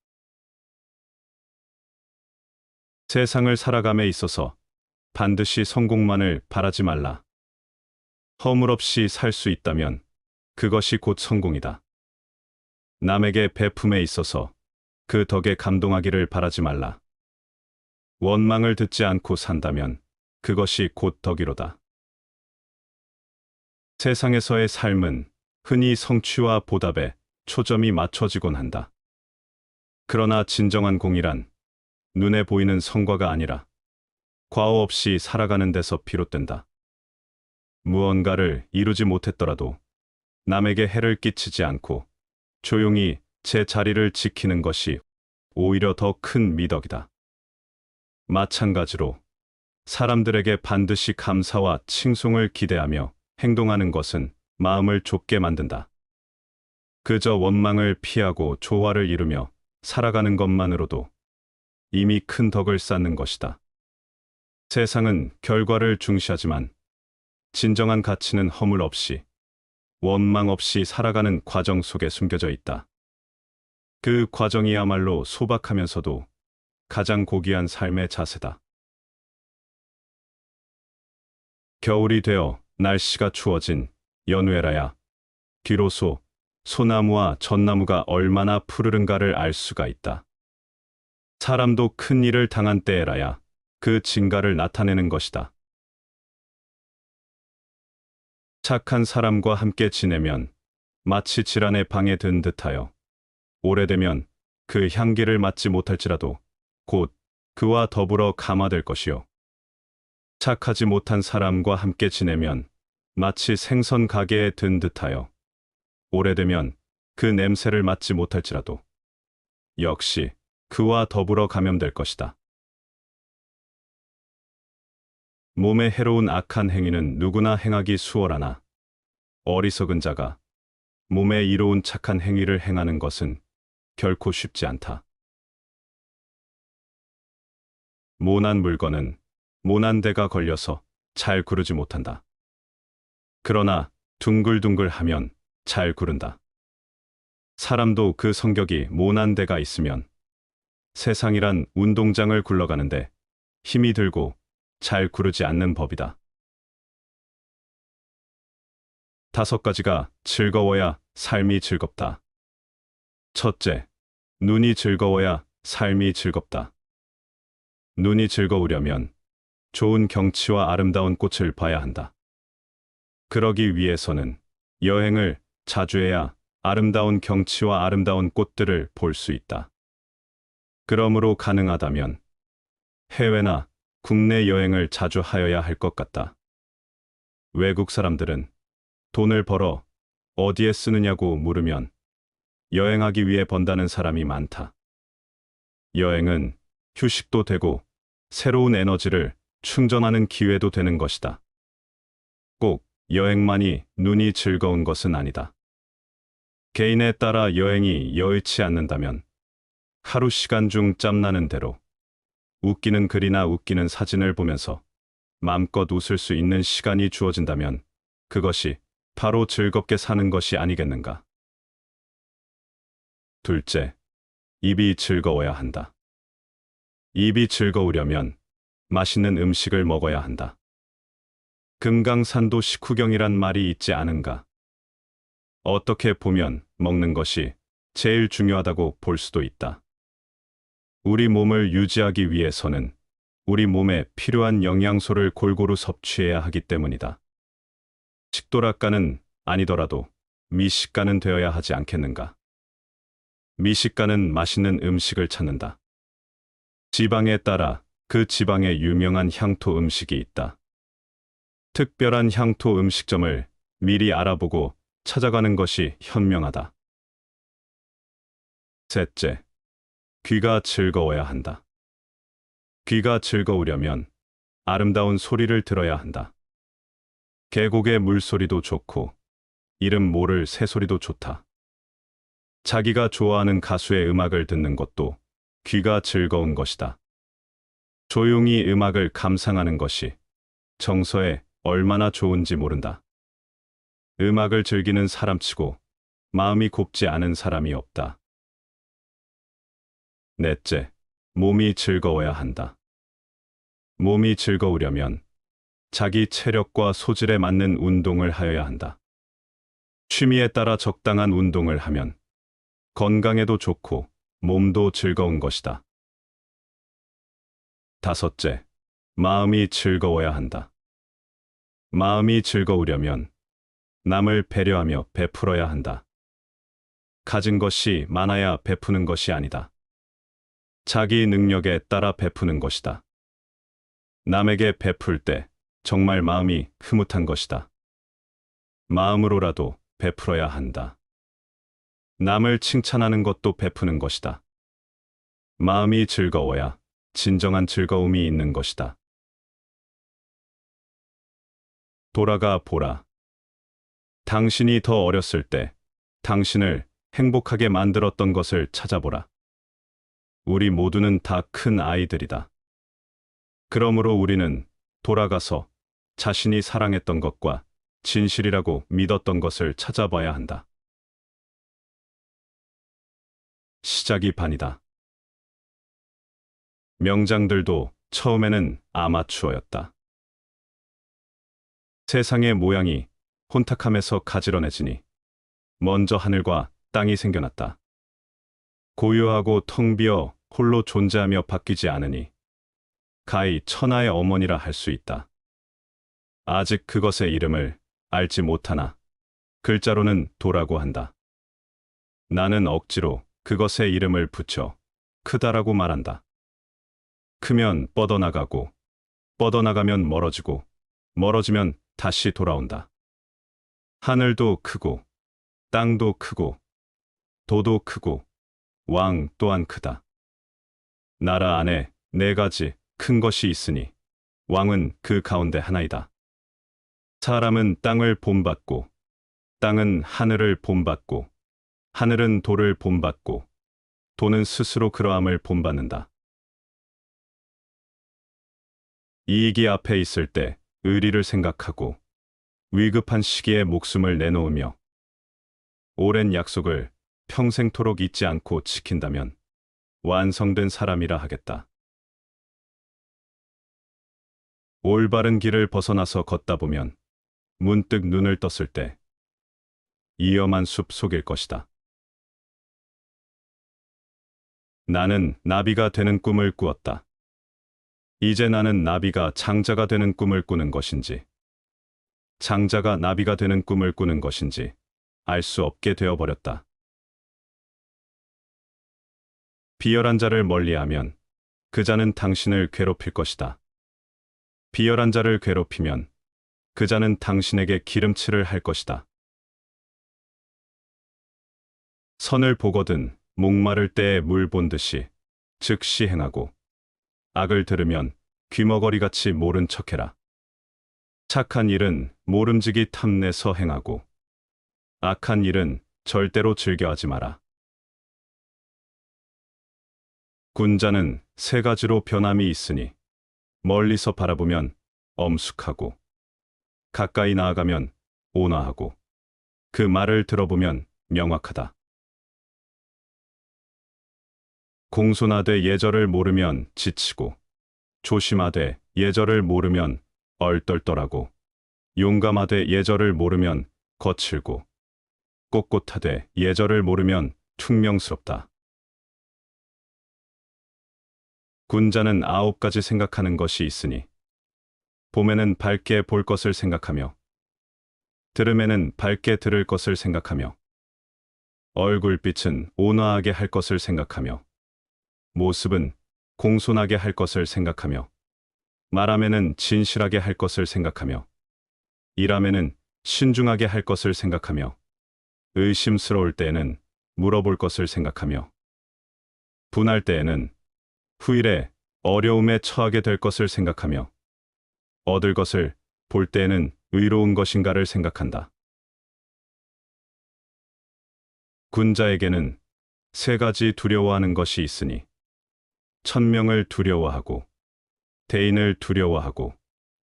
[SPEAKER 1] 세상을 살아감에 있어서 반드시 성공만을 바라지 말라. 허물 없이 살 수 있다면 그것이 곧 성공이다. 남에게 베품에 있어서 그 덕에 감동하기를 바라지 말라. 원망을 듣지 않고 산다면 그것이 곧 덕이로다. 세상에서의 삶은 흔히 성취와 보답에 초점이 맞춰지곤 한다. 그러나 진정한 공이란 눈에 보이는 성과가 아니라 과오 없이 살아가는 데서 비롯된다. 무언가를 이루지 못했더라도 남에게 해를 끼치지 않고 조용히 제 자리를 지키는 것이 오히려 더 큰 미덕이다. 마찬가지로 사람들에게 반드시 감사와 칭송을 기대하며 행동하는 것은 마음을 좁게 만든다. 그저 원망을 피하고 조화를 이루며 살아가는 것만으로도 이미 큰 덕을 쌓는 것이다. 세상은 결과를 중시하지만 진정한 가치는 허물 없이, 원망 없이 살아가는 과정 속에 숨겨져 있다. 그 과정이야말로 소박하면서도 가장 고귀한 삶의 자세다. 겨울이 되어 날씨가 추워진 연후에라야 비로소 소나무와 전나무가 얼마나 푸르른가를 알 수가 있다. 사람도 큰 일을 당한 때에라야 그 진가를 나타내는 것이다. 착한 사람과 함께 지내면 마치 질환의 방에 든 듯하여 오래되면 그 향기를 맡지 못할지라도 곧 그와 더불어 감화될 것이요. 착하지 못한 사람과 함께 지내면 마치 생선 가게에 든 듯하여 오래되면 그 냄새를 맡지 못할지라도 역시 그와 더불어 감염될 것이다. 몸에 해로운 악한 행위는 누구나 행하기 수월하나 어리석은 자가 몸에 이로운 착한 행위를 행하는 것은 결코 쉽지 않다. 모난 물건은 모난 데가 걸려서 잘 구르지 못한다. 그러나 둥글둥글하면 잘 구른다. 사람도 그 성격이 모난 데가 있으면 세상이란 운동장을 굴러가는데 힘이 들고 잘 구르지 않는 법이다. 5가지가 즐거워야 삶이 즐겁다. 첫째, 눈이 즐거워야 삶이 즐겁다. 눈이 즐거우려면 좋은 경치와 아름다운 꽃을 봐야 한다. 그러기 위해서는 여행을 자주 해야 아름다운 경치와 아름다운 꽃들을 볼 수 있다. 그러므로 가능하다면 해외나 국내 여행을 자주 하여야 할 것 같다. 외국 사람들은 돈을 벌어 어디에 쓰느냐고 물으면 여행하기 위해 번다는 사람이 많다. 여행은 휴식도 되고 새로운 에너지를 충전하는 기회도 되는 것이다. 꼭 여행만이 눈이 즐거운 것은 아니다. 개인에 따라 여행이 여의치 않는다면 하루 시간 중 짬나는 대로 웃기는 글이나 웃기는 사진을 보면서 마음껏 웃을 수 있는 시간이 주어진다면 그것이 바로 즐겁게 사는 것이 아니겠는가. 둘째, 입이 즐거워야 한다. 입이 즐거우려면 맛있는 음식을 먹어야 한다. 금강산도 식후경이란 말이 있지 않은가. 어떻게 보면 먹는 것이 제일 중요하다고 볼 수도 있다. 우리 몸을 유지하기 위해서는 우리 몸에 필요한 영양소를 골고루 섭취해야 하기 때문이다. 식도락가는 아니더라도 미식가는 되어야 하지 않겠는가. 미식가는 맛있는 음식을 찾는다. 지방에 따라 그 지방의 유명한 향토 음식이 있다. 특별한 향토 음식점을 미리 알아보고 찾아가는 것이 현명하다. 셋째, 귀가 즐거워야 한다. 귀가 즐거우려면 아름다운 소리를 들어야 한다. 계곡의 물소리도 좋고 이름 모를 새소리도 좋다. 자기가 좋아하는 가수의 음악을 듣는 것도 귀가 즐거운 것이다. 조용히 음악을 감상하는 것이 정서에 얼마나 좋은지 모른다. 음악을 즐기는 사람치고 마음이 곱지 않은 사람이 없다. 넷째, 몸이 즐거워야 한다. 몸이 즐거우려면 자기 체력과 소질에 맞는 운동을 하여야 한다. 취미에 따라 적당한 운동을 하면 건강에도 좋고 몸도 즐거운 것이다. 다섯째, 마음이 즐거워야 한다. 마음이 즐거우려면 남을 배려하며 베풀어야 한다. 가진 것이 많아야 베푸는 것이 아니다. 자기 능력에 따라 베푸는 것이다. 남에게 베풀 때 정말 마음이 흐뭇한 것이다. 마음으로라도 베풀어야 한다. 남을 칭찬하는 것도 베푸는 것이다. 마음이 즐거워야 진정한 즐거움이 있는 것이다. 돌아가 보라. 당신이 더 어렸을 때 당신을 행복하게 만들었던 것을 찾아보라. 우리 모두는 다 큰 아이들이다. 그러므로 우리는 돌아가서 자신이 사랑했던 것과 진실이라고 믿었던 것을 찾아봐야 한다. 시작이 반이다. 명장들도 처음에는 아마추어였다. 세상의 모양이 혼탁함에서 가지런해지니 먼저 하늘과 땅이 생겨났다. 고요하고 텅 비어 홀로 존재하며 바뀌지 않으니 가히 천하의 어머니라 할 수 있다. 아직 그것의 이름을 알지 못하나 글자로는 도라고 한다. 나는 억지로 그것의 이름을 붙여 크다라고 말한다. 크면 뻗어나가고 뻗어나가면 멀어지고 멀어지면 다시 돌아온다. 하늘도 크고 땅도 크고 도도 크고 왕 또한 크다. 나라 안에 4가지 큰 것이 있으니 왕은 그 가운데 하나이다. 사람은 땅을 본받고 땅은 하늘을 본받고 하늘은 도를 본받고 도는 스스로 그러함을 본받는다. 이익이 앞에 있을 때 의리를 생각하고 위급한 시기에 목숨을 내놓으며 오랜 약속을 평생토록 잊지 않고 지킨다면 완성된 사람이라 하겠다. 올바른 길을 벗어나서 걷다 보면 문득 눈을 떴을 때 위험한 숲 속일 것이다. 나는 나비가 되는 꿈을 꾸었다. 이제 나는 나비가 장자가 되는 꿈을 꾸는 것인지, 장자가 나비가 되는 꿈을 꾸는 것인지 알 수 없게 되어버렸다. 비열한 자를 멀리하면 그 자는 당신을 괴롭힐 것이다. 비열한 자를 괴롭히면 그 자는 당신에게 기름칠을 할 것이다. 선을 보거든 목마를 때에 물 본 듯이 즉시 행하고 악을 들으면 귀머거리같이 모른 척해라. 착한 일은 모름지기 탐내서 행하고 악한 일은 절대로 즐겨하지 마라. 군자는 3가지로 변함이 있으니 멀리서 바라보면 엄숙하고 가까이 나아가면 온화하고 그 말을 들어보면 명확하다. 공손하되 예절을 모르면 지치고 조심하되 예절을 모르면 얼떨떨하고 용감하되 예절을 모르면 거칠고 꼿꼿하되 예절을 모르면 퉁명스럽다. 군자는 9가지 생각하는 것이 있으니 봄에는 밝게 볼 것을 생각하며 들음에는 밝게 들을 것을 생각하며 얼굴빛은 온화하게 할 것을 생각하며 모습은 공손하게 할 것을 생각하며 말함에는 진실하게 할 것을 생각하며 일함에는 신중하게 할 것을 생각하며 의심스러울 때에는 물어볼 것을 생각하며 분할 때에는 후일에 어려움에 처하게 될 것을 생각하며 얻을 것을 볼 때에는 의로운 것인가를 생각한다. 군자에게는 세 가지 두려워하는 것이 있으니 천명을 두려워하고 대인을 두려워하고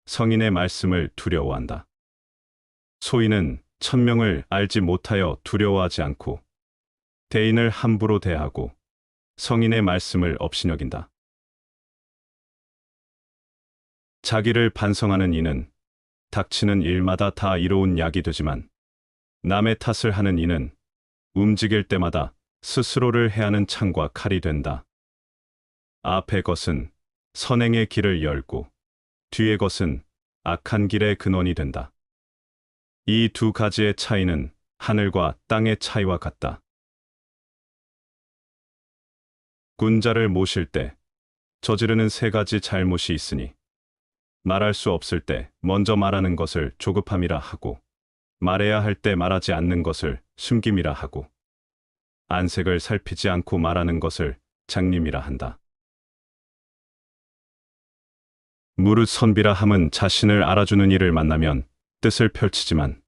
[SPEAKER 1] 성인의 말씀을 두려워한다. 소인은 천명을 알지 못하여 두려워하지 않고 대인을 함부로 대하고 성인의 말씀을 업신여긴다. 자기를 반성하는 이는 닥치는 일마다 다 이로운 약이 되지만 남의 탓을 하는 이는 움직일 때마다 스스로를 해하는 창과 칼이 된다. 앞의 것은 선행의 길을 열고 뒤의 것은 악한 길의 근원이 된다. 이 두 가지의 차이는 하늘과 땅의 차이와 같다. 군자를 모실 때 저지르는 세 가지 잘못이 있으니 말할 수 없을 때 먼저 말하는 것을 조급함이라 하고 말해야 할 때 말하지 않는 것을 숨김이라 하고 안색을 살피지 않고 말하는 것을 장님이라 한다. 무릇 선비라 함은 자신을 알아주는 이를 만나면 뜻을 펼치지만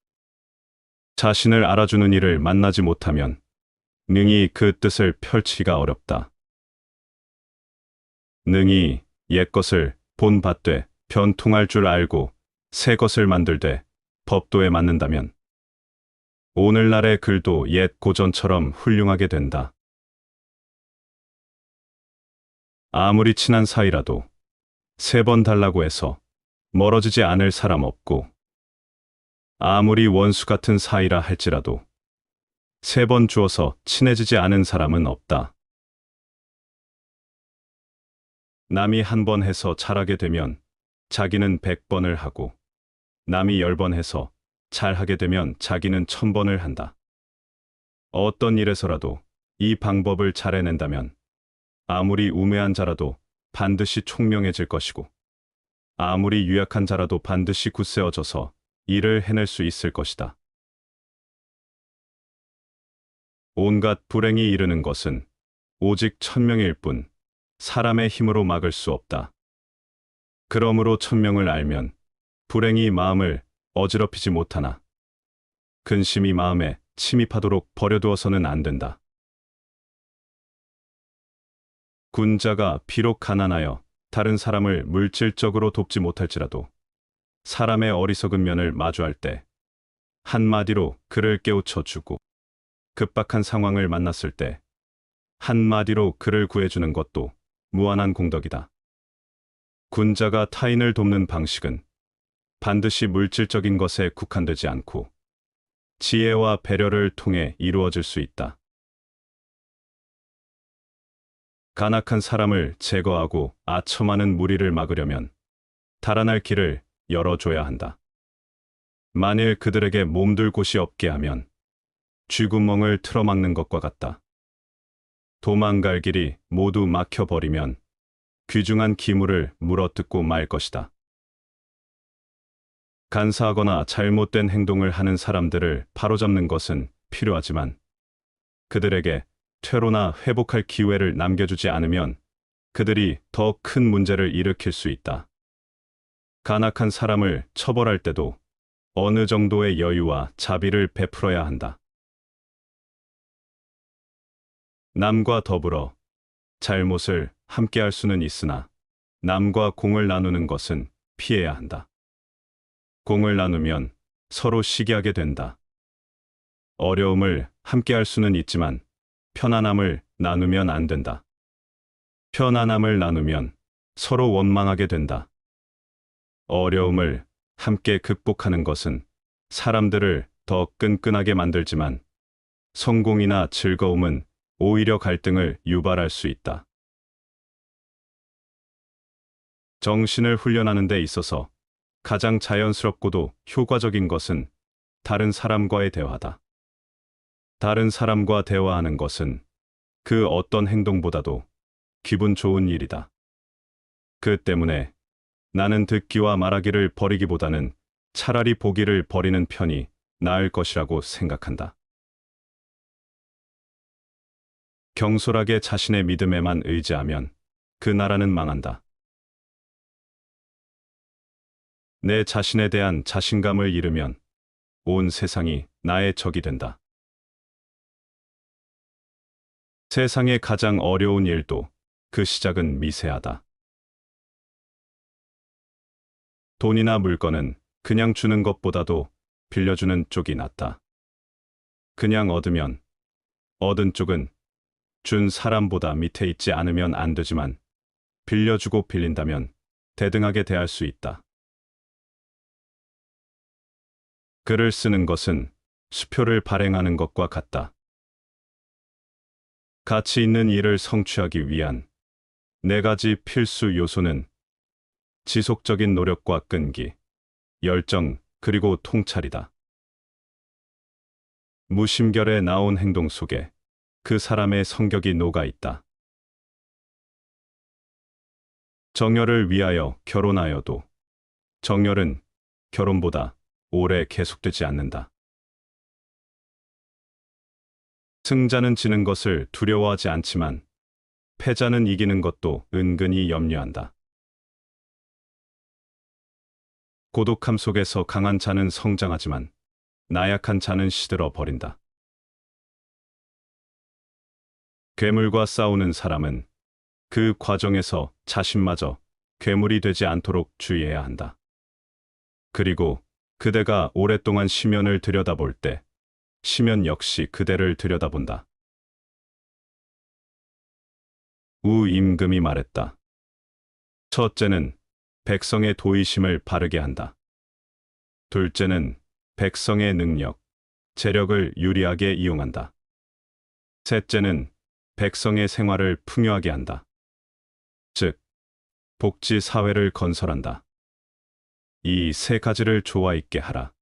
[SPEAKER 1] 자신을 알아주는 이를 만나지 못하면 능히 그 뜻을 펼치기가 어렵다. 능히 옛것을 본받되 변통할 줄 알고 새 것을 만들되 법도에 맞는다면 오늘날의 글도 옛 고전처럼 훌륭하게 된다. 아무리 친한 사이라도 세 번 달라고 해서 멀어지지 않을 사람 없고 아무리 원수 같은 사이라 할지라도 세 번 주어서 친해지지 않은 사람은 없다. 남이 한 번 해서 잘하게 되면 자기는 100번을 하고 남이 10번 해서 잘하게 되면 자기는 1000번을 한다. 어떤 일에서라도 이 방법을 잘 해낸다면 아무리 우매한 자라도 반드시 총명해질 것이고 아무리 유약한 자라도 반드시 굳세어져서 일을 해낼 수 있을 것이다. 온갖 불행이 이르는 것은 오직 천명일 뿐 사람의 힘으로 막을 수 없다. 그러므로 천명을 알면 불행이 마음을 어지럽히지 못하나 근심이 마음에 침입하도록 버려두어서는 안 된다. 군자가 비록 가난하여 다른 사람을 물질적으로 돕지 못할지라도 사람의 어리석은 면을 마주할 때 한마디로 그를 깨우쳐 주고 급박한 상황을 만났을 때 한마디로 그를 구해주는 것도 무한한 공덕이다. 군자가 타인을 돕는 방식은 반드시 물질적인 것에 국한되지 않고 지혜와 배려를 통해 이루어질 수 있다. 간악한 사람을 제거하고 아첨하는 무리를 막으려면 달아날 길을 열어줘야 한다. 만일 그들에게 몸둘 곳이 없게 하면 쥐구멍을 틀어막는 것과 같다. 도망갈 길이 모두 막혀버리면 귀중한 기물을 물어뜯고 말 것이다. 간사하거나 잘못된 행동을 하는 사람들을 바로잡는 것은 필요하지만 그들에게 퇴로나 회복할 기회를 남겨주지 않으면 그들이 더 큰 문제를 일으킬 수 있다. 간악한 사람을 처벌할 때도 어느 정도의 여유와 자비를 베풀어야 한다. 남과 더불어 잘못을 함께 할 수는 있으나 남과 공을 나누는 것은 피해야 한다. 공을 나누면 서로 시기하게 된다. 어려움을 함께 할 수는 있지만 편안함을 나누면 안 된다. 편안함을 나누면 서로 원망하게 된다. 어려움을 함께 극복하는 것은 사람들을 더 끈끈하게 만들지만 성공이나 즐거움은 오히려 갈등을 유발할 수 있다. 정신을 훈련하는 데 있어서 가장 자연스럽고도 효과적인 것은 다른 사람과의 대화다. 다른 사람과 대화하는 것은 그 어떤 행동보다도 기분 좋은 일이다. 그 때문에 나는 듣기와 말하기를 버리기보다는 차라리 보기를 버리는 편이 나을 것이라고 생각한다. 경솔하게 자신의 믿음에만 의지하면 그 나라는 망한다. 내 자신에 대한 자신감을 잃으면 온 세상이 나의 적이 된다. 세상의 가장 어려운 일도 그 시작은 미세하다. 돈이나 물건은 그냥 주는 것보다도 빌려주는 쪽이 낫다. 그냥 얻으면 얻은 쪽은 준 사람보다 밑에 있지 않으면 안 되지만 빌려주고 빌린다면 대등하게 대할 수 있다. 글을 쓰는 것은 수표를 발행하는 것과 같다. 가치 있는 일을 성취하기 위한 네 가지 필수 요소는 지속적인 노력과 끈기, 열정, 그리고 통찰이다. 무심결에 나온 행동 속에 그 사람의 성격이 녹아 있다. 정열을 위하여 결혼하여도 정열은 결혼보다 오래 계속되지 않는다. 승자는 지는 것을 두려워하지 않지만 패자는 이기는 것도 은근히 염려한다. 고독함 속에서 강한 자는 성장하지만 나약한 자는 시들어 버린다. 괴물과 싸우는 사람은 그 과정에서 자신마저 괴물이 되지 않도록 주의해야 한다. 그리고 그대가 오랫동안 시면을 들여다볼 때 시면 역시 그대를 들여다본다. 우임금이 말했다. 첫째는 백성의 도의심을 바르게 한다. 둘째는 백성의 능력, 재력을 유리하게 이용한다. 셋째는 백성의 생활을 풍요하게 한다. 즉, 복지 사회를 건설한다. 이 세 가지를 조화 있게 하라.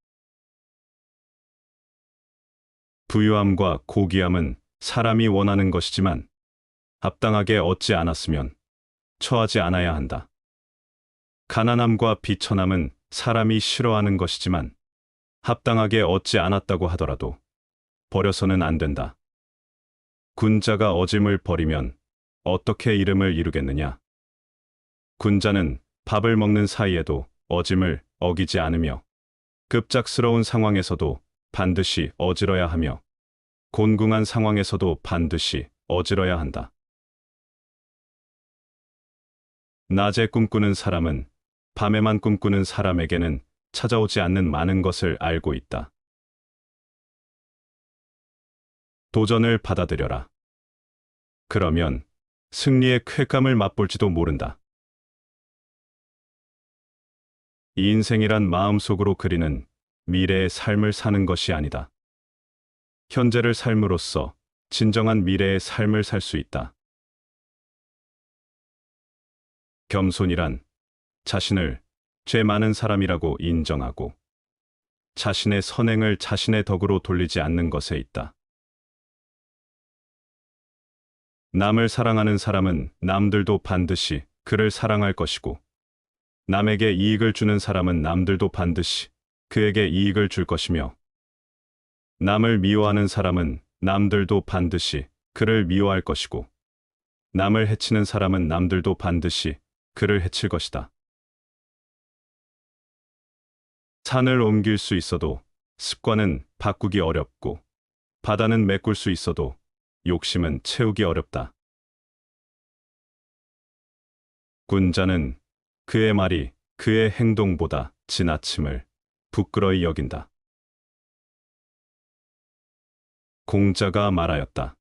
[SPEAKER 1] 부유함과 고귀함은 사람이 원하는 것이지만 합당하게 얻지 않았으면 처하지 않아야 한다. 가난함과 비천함은 사람이 싫어하는 것이지만 합당하게 얻지 않았다고 하더라도 버려서는 안 된다. 군자가 어짐을 버리면 어떻게 이름을 이루겠느냐? 군자는 밥을 먹는 사이에도 어짐을 어기지 않으며 급작스러운 상황에서도 반드시 어지러야 하며 곤궁한 상황에서도 반드시 어지러야 한다. 낮에 꿈꾸는 사람은 밤에만 꿈꾸는 사람에게는 찾아오지 않는 많은 것을 알고 있다. 도전을 받아들여라. 그러면 승리의 쾌감을 맛볼지도 모른다. 이 인생이란 마음속으로 그리는 미래의 삶을 사는 것이 아니다. 현재를 삶으로써 진정한 미래의 삶을 살 수 있다. 겸손이란 자신을 죄 많은 사람이라고 인정하고 자신의 선행을 자신의 덕으로 돌리지 않는 것에 있다. 남을 사랑하는 사람은 남들도 반드시 그를 사랑할 것이고 남에게 이익을 주는 사람은 남들도 반드시 그에게 이익을 줄 것이며 남을 미워하는 사람은 남들도 반드시 그를 미워할 것이고 남을 해치는 사람은 남들도 반드시 그를 해칠 것이다. 산을 옮길 수 있어도 습관은 바꾸기 어렵고 바다는 메꿀 수 있어도 욕심은 채우기 어렵다. 군자는 그의 말이 그의 행동보다 지나침을 부끄러이 여긴다. 공자가 말하였다.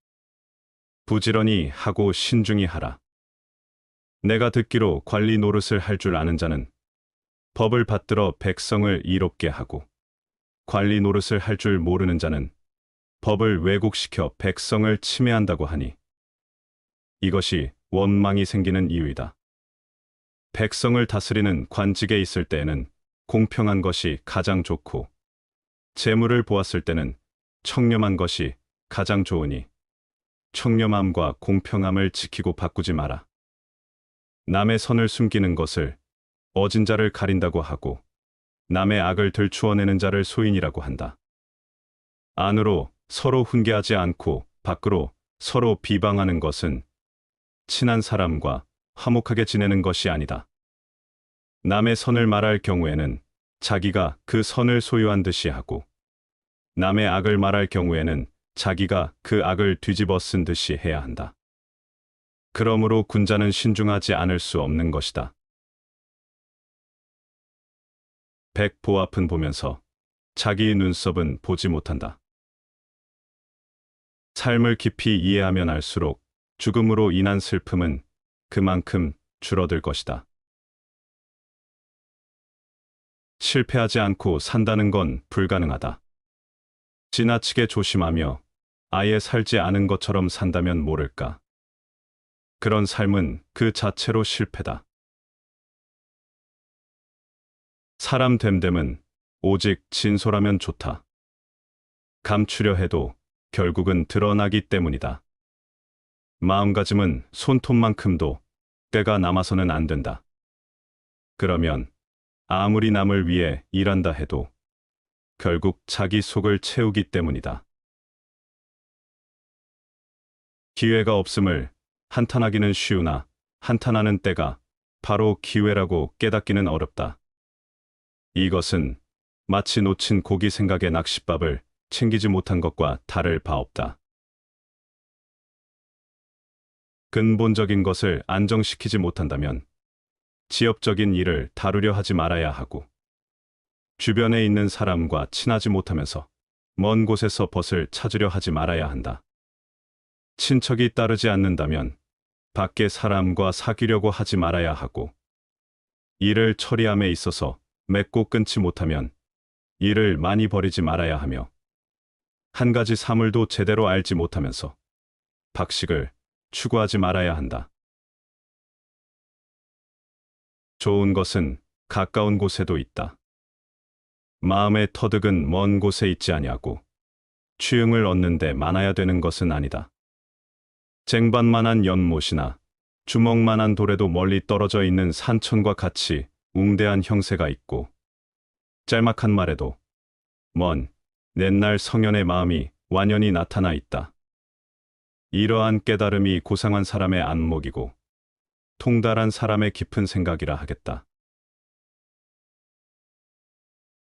[SPEAKER 1] 부지런히 하고 신중히 하라. 내가 듣기로 관리 노릇을 할 줄 아는 자는 법을 받들어 백성을 이롭게 하고 관리 노릇을 할 줄 모르는 자는 법을 왜곡시켜 백성을 침해한다고 하니 이것이 원망이 생기는 이유이다. 백성을 다스리는 관직에 있을 때에는 공평한 것이 가장 좋고 재물을 보았을 때는 청렴한 것이 가장 좋으니 청렴함과 공평함을 지키고 바꾸지 마라. 남의 선을 숨기는 것을 어진 자를 가린다고 하고 남의 악을 들추어내는 자를 소인이라고 한다. 안으로 서로 훈계하지 않고 밖으로 서로 비방하는 것은 친한 사람과 화목하게 지내는 것이 아니다. 남의 선을 말할 경우에는 자기가 그 선을 소유한 듯이 하고, 남의 악을 말할 경우에는 자기가 그 악을 뒤집어 쓴 듯이 해야 한다. 그러므로 군자는 신중하지 않을 수 없는 것이다. 백보 앞은 보면서 자기 눈썹은 보지 못한다. 삶을 깊이 이해하면 알수록 죽음으로 인한 슬픔은 그만큼 줄어들 것이다. 실패하지 않고 산다는 건 불가능하다. 지나치게 조심하며 아예 살지 않은 것처럼 산다면 모를까. 그런 삶은 그 자체로 실패다. 사람 됨됨은 오직 진솔하면 좋다. 감추려 해도 결국은 드러나기 때문이다. 마음가짐은 손톱만큼도 때가 남아서는 안 된다. 그러면 아무리 남을 위해 일한다 해도 결국 자기 속을 채우기 때문이다. 기회가 없음을 한탄하기는 쉬우나 한탄하는 때가 바로 기회라고 깨닫기는 어렵다. 이것은 마치 놓친 고기 생각에 낚싯밥을 챙기지 못한 것과 다를 바 없다. 근본적인 것을 안정시키지 못한다면 지엽적인 일을 다루려 하지 말아야 하고, 주변에 있는 사람과 친하지 못하면서 먼 곳에서 벗을 찾으려 하지 말아야 한다. 친척이 따르지 않는다면 밖에 사람과 사귀려고 하지 말아야 하고, 일을 처리함에 있어서 맺고 끊지 못하면 일을 많이 버리지 말아야 하며, 한 가지 사물도 제대로 알지 못하면서 박식을 추구하지 말아야 한다. 좋은 것은 가까운 곳에도 있다. 마음의 터득은 먼 곳에 있지 아니하고 취응을 얻는데 많아야 되는 것은 아니다. 쟁반만한 연못이나 주먹만한 돌에도 멀리 떨어져 있는 산천과 같이 웅대한 형세가 있고, 짤막한 말에도 먼 옛날 성현의 마음이 완연히 나타나 있다. 이러한 깨달음이 고상한 사람의 안목이고 통달한 사람의 깊은 생각이라 하겠다.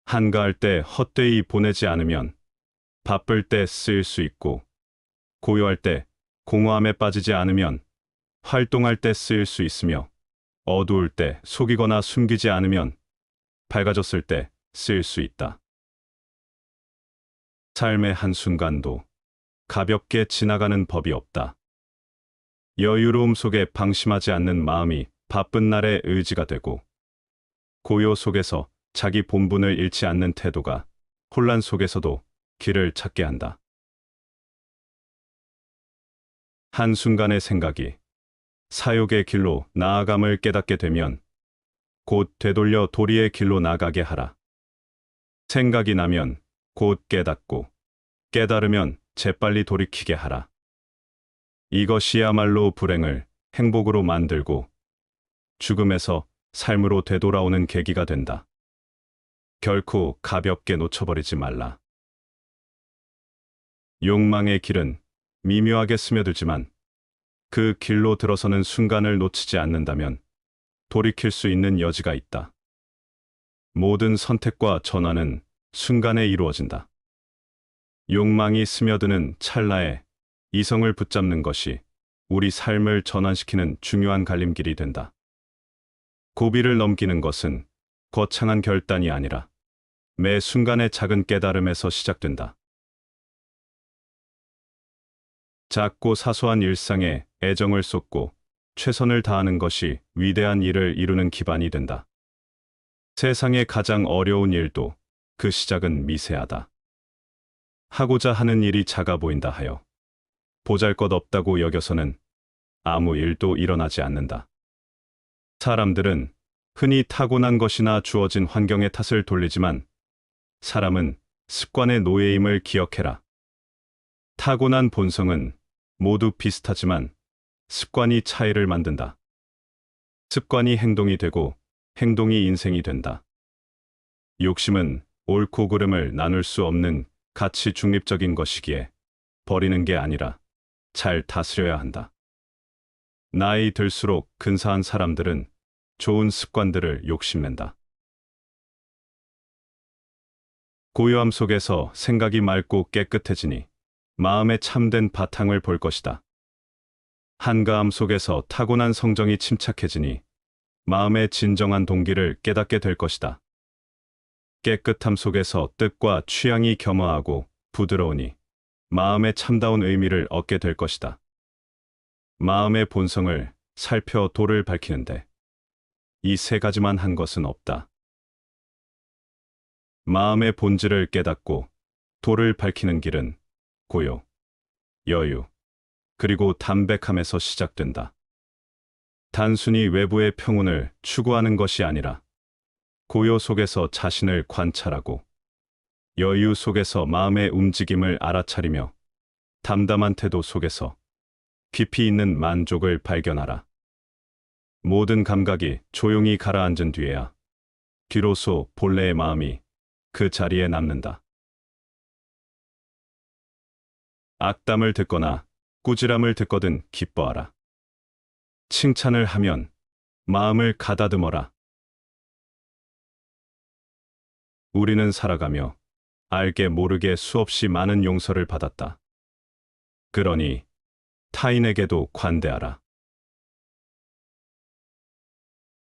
[SPEAKER 1] 한가할 때 헛되이 보내지 않으면 바쁠 때 쓰일 수 있고, 고요할 때 공허함에 빠지지 않으면 활동할 때 쓰일 수 있으며, 어두울 때 속이거나 숨기지 않으면 밝아졌을 때 쓰일 수 있다. 삶의 한순간도 가볍게 지나가는 법이 없다. 여유로움 속에 방심하지 않는 마음이 바쁜 날의 의지가 되고, 고요 속에서 자기 본분을 잃지 않는 태도가 혼란 속에서도 길을 찾게 한다. 한순간의 생각이 사욕의 길로 나아감을 깨닫게 되면 곧 되돌려 도리의 길로 나가게 하라. 생각이 나면 곧 깨닫고, 깨달으면 재빨리 돌이키게 하라. 이것이야말로 불행을 행복으로 만들고 죽음에서 삶으로 되돌아오는 계기가 된다. 결코 가볍게 놓쳐버리지 말라. 욕망의 길은 미묘하게 스며들지만 그 길로 들어서는 순간을 놓치지 않는다면 돌이킬 수 있는 여지가 있다. 모든 선택과 전환은 순간에 이루어진다. 욕망이 스며드는 찰나에 이성을 붙잡는 것이 우리 삶을 전환시키는 중요한 갈림길이 된다. 고비를 넘기는 것은 거창한 결단이 아니라 매 순간의 작은 깨달음에서 시작된다. 작고 사소한 일상에 애정을 쏟고 최선을 다하는 것이 위대한 일을 이루는 기반이 된다. 세상의 가장 어려운 일도 그 시작은 미세하다. 하고자 하는 일이 작아 보인다 하여 보잘것없다고 여겨서는 아무 일도 일어나지 않는다. 사람들은 흔히 타고난 것이나 주어진 환경의 탓을 돌리지만 사람은 습관의 노예임을 기억해라. 타고난 본성은 모두 비슷하지만 습관이 차이를 만든다. 습관이 행동이 되고 행동이 인생이 된다. 욕심은 옳고 그름을 나눌 수 없는 가치 중립적인 것이기에 버리는 게 아니라 잘 다스려야 한다. 나이 들수록 근사한 사람들은 좋은 습관들을 욕심낸다. 고요함 속에서 생각이 맑고 깨끗해지니 마음의 참된 바탕을 볼 것이다. 한가함 속에서 타고난 성정이 침착해지니 마음의 진정한 동기를 깨닫게 될 것이다. 깨끗함 속에서 뜻과 취향이 겸허하고 부드러우니 마음의 참다운 의미를 얻게 될 것이다. 마음의 본성을 살펴 도를 밝히는데 이 세 가지만 한 것은 없다. 마음의 본질을 깨닫고 도를 밝히는 길은 고요, 여유, 그리고 담백함에서 시작된다. 단순히 외부의 평온을 추구하는 것이 아니라 고요 속에서 자신을 관찰하고 여유 속에서 마음의 움직임을 알아차리며 담담한 태도 속에서 깊이 있는 만족을 발견하라. 모든 감각이 조용히 가라앉은 뒤에야 비로소 본래의 마음이 그 자리에 남는다. 악담을 듣거나 꾸지람을 듣거든 기뻐하라. 칭찬을 하면 마음을 가다듬어라. 우리는 살아가며 알게 모르게 수없이 많은 용서를 받았다. 그러니 타인에게도 관대하라.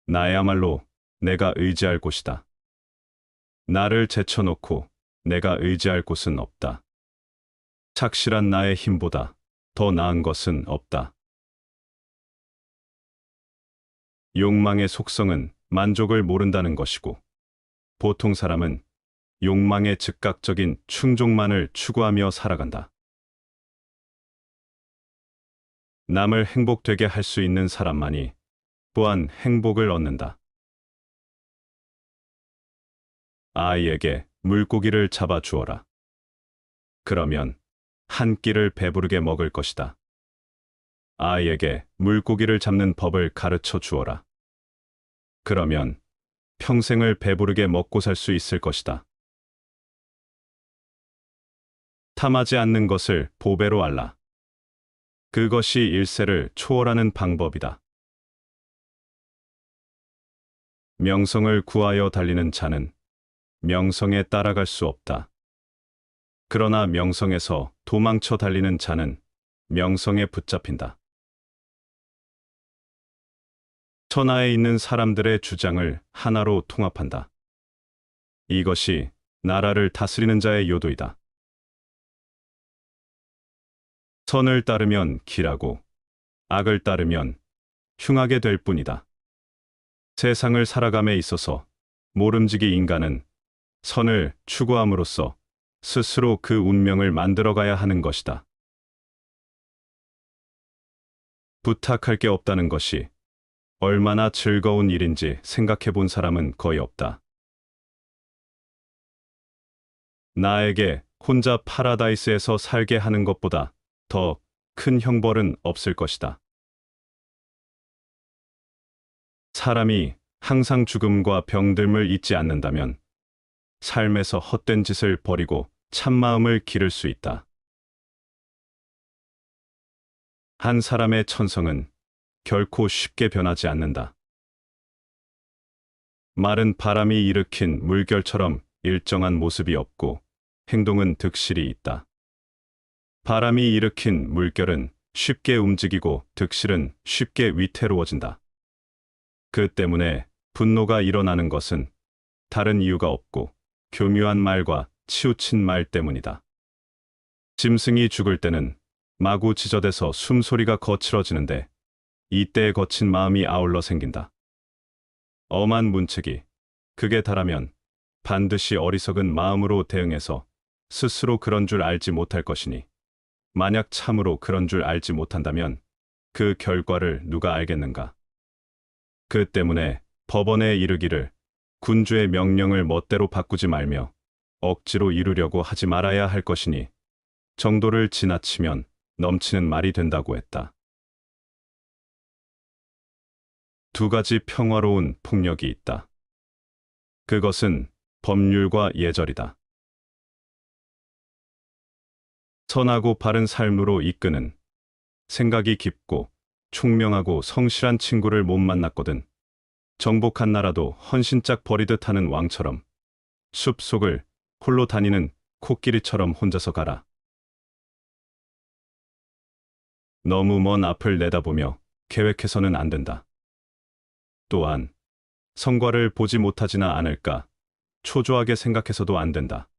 [SPEAKER 1] 나야말로 내가 의지할 곳이다. 나를 제쳐놓고 내가 의지할 곳은 없다. 착실한 나의 힘보다 더 나은 것은 없다. 욕망의 속성은 만족을 모른다는 것이고, 보통 사람은 욕망의 즉각적인 충족만을 추구하며 살아간다. 남을 행복되게 할 수 있는 사람만이 또한 행복을 얻는다. 아이에게 물고기를 잡아 주어라. 그러면 한 끼를 배부르게 먹을 것이다. 아이에게 물고기를 잡는 법을 가르쳐 주어라. 그러면 평생을 배부르게 먹고 살 수 있을 것이다. 탐하지 않는 것을 보배로 알라. 그것이 일세를 초월하는 방법이다. 명성을 구하여 달리는 자는 명성에 따라갈 수 없다. 그러나 명성에서 도망쳐 달리는 자는 명성에 붙잡힌다. 천하에 있는 사람들의 주장을 하나로 통합한다. 이것이 나라를 다스리는 자의 요도이다. 선을 따르면 길하고 악을 따르면 흉하게 될 뿐이다. 세상을 살아감에 있어서 모름지기 인간은 선을 추구함으로써 스스로 그 운명을 만들어가야 하는 것이다. 부탁할 게 없다는 것이 얼마나 즐거운 일인지 생각해 본 사람은 거의 없다. 나에게 혼자 파라다이스에서 살게 하는 것보다 더 큰 형벌은 없을 것이다. 사람이 항상 죽음과 병듦을 잊지 않는다면 삶에서 헛된 짓을 버리고 참마음을 기를 수 있다. 한 사람의 천성은 결코 쉽게 변하지 않는다. 마른 바람이 일으킨 물결처럼 일정한 모습이 없고 행동은 득실이 있다. 바람이 일으킨 물결은 쉽게 움직이고 득실은 쉽게 위태로워진다. 그 때문에 분노가 일어나는 것은 다른 이유가 없고 교묘한 말과 치우친 말 때문이다. 짐승이 죽을 때는 마구 지저대서 숨소리가 거칠어지는데 이때에 거친 마음이 아울러 생긴다. 엄한 문책이 극에 달하면 반드시 어리석은 마음으로 대응해서 스스로 그런 줄 알지 못할 것이니 만약 참으로 그런 줄 알지 못한다면 그 결과를 누가 알겠는가? 그 때문에 법원에 이르기를 군주의 명령을 멋대로 바꾸지 말며 억지로 이루려고 하지 말아야 할 것이니 정도를 지나치면 넘치는 말이 된다고 했다. 두 가지 평화로운 폭력이 있다. 그것은 법률과 예절이다. 선하고 바른 삶으로 이끄는 생각이 깊고 총명하고 성실한 친구를 못 만났거든. 정복한 나라도 헌신짝 버리듯 하는 왕처럼 숲속을 홀로 다니는 코끼리처럼 혼자서 가라. 너무 먼 앞을 내다보며 계획해서는 안 된다. 또한 성과를 보지 못하지나 않을까 초조하게 생각해서도 안 된다.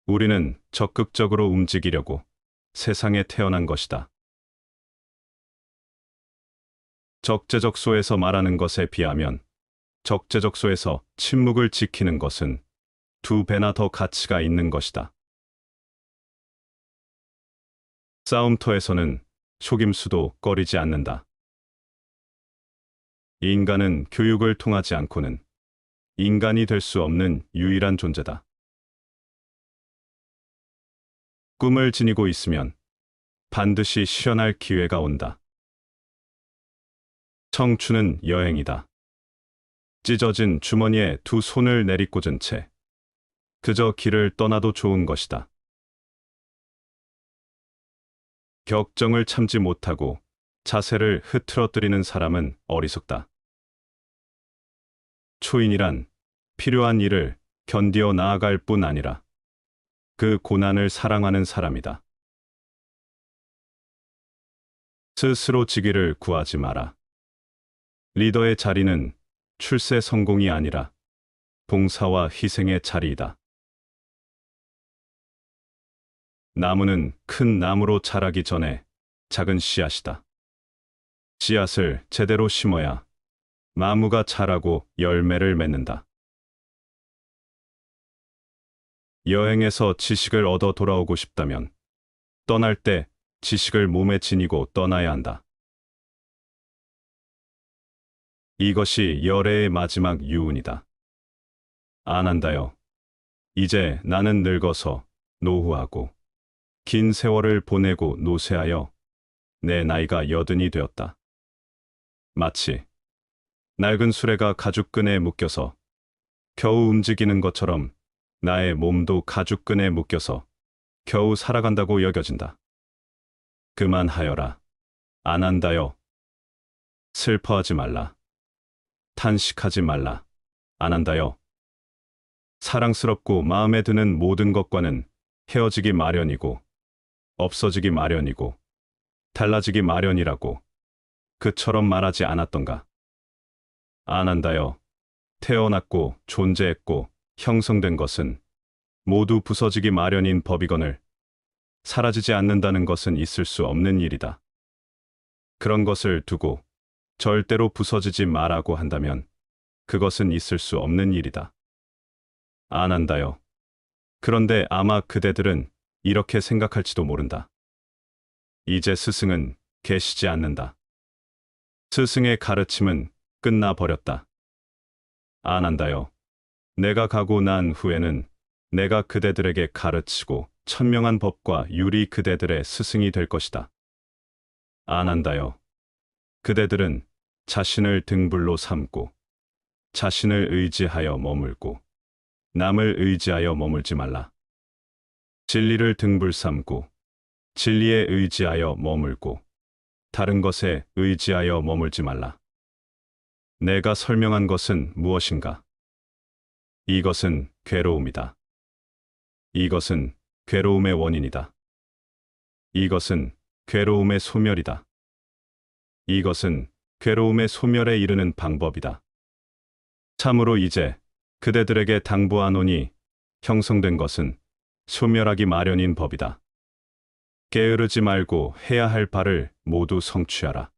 [SPEAKER 1] 우리는 적극적으로 움직이려고 세상에 태어난 것이다. 적재적소에서 말하는 것에 비하면 적재적소에서 침묵을 지키는 것은 2배나 더 가치가 있는 것이다. 싸움터에서는 속임수도 꺼리지 않는다. 인간은 교육을 통하지 않고는 인간이 될 수 없는 유일한 존재다. 꿈을 지니고 있으면 반드시 실현할 기회가 온다. 청춘은 여행이다. 찢어진 주머니에 2 손을 내리꽂은 채 그저 길을 떠나도 좋은 것이다. 격정을 참지 못하고 자세를 흐트러뜨리는 사람은 어리석다. 초인이란 필요한 일을 견디어 나아갈 뿐 아니라 그 고난을 사랑하는 사람이다. 스스로 지기를 구하지 마라. 리더의 자리는 출세 성공이 아니라 봉사와 희생의 자리이다. 나무는 큰 나무로 자라기 전에 작은 씨앗이다. 씨앗을 제대로 심어야 나무가 자라고 열매를 맺는다. 여행에서 지식을 얻어 돌아오고 싶다면 떠날 때 지식을 몸에 지니고 떠나야 한다. 이것이 열애의 마지막 유운이다. 안 한다요. 이제 나는 늙어서 노후하고 긴 세월을 보내고 노쇠하여 내 나이가 80이 되었다. 마치 낡은 수레가 가죽끈에 묶여서 겨우 움직이는 것처럼 나의 몸도 가죽끈에 묶여서 겨우 살아간다고 여겨진다. 그만하여라. 안 한다요. 슬퍼하지 말라. 탄식하지 말라. 안 한다요. 사랑스럽고 마음에 드는 모든 것과는 헤어지기 마련이고 없어지기 마련이고 달라지기 마련이라고 그처럼 말하지 않았던가. 안 한다요. 태어났고 존재했고 형성된 것은 모두 부서지기 마련인 법이거늘 사라지지 않는다는 것은 있을 수 없는 일이다. 그런 것을 두고 절대로 부서지지 마라고 한다면 그것은 있을 수 없는 일이다. 안 한다요. 그런데 아마 그대들은 이렇게 생각할지도 모른다. 이제 스승은 계시지 않는다. 스승의 가르침은 끝나버렸다. 안 한다요. 내가 가고 난 후에는 내가 그대들에게 가르치고 천명한 법과 율이 그대들의 스승이 될 것이다. 안 한다요. 그대들은 자신을 등불로 삼고 자신을 의지하여 머물고 남을 의지하여 머물지 말라. 진리를 등불 삼고 진리에 의지하여 머물고 다른 것에 의지하여 머물지 말라. 내가 설명한 것은 무엇인가? 이것은 괴로움이다. 이것은 괴로움의 원인이다. 이것은 괴로움의 소멸이다. 이것은 괴로움의 소멸에 이르는 방법이다. 참으로 이제 그대들에게 당부하노니 형성된 것은 소멸하기 마련인 법이다. 게으르지 말고 해야 할 바를 모두 성취하라.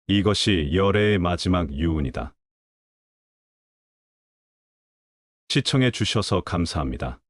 [SPEAKER 1] 이것이 열애의 마지막 유운이다. 시청해 주셔서 감사합니다.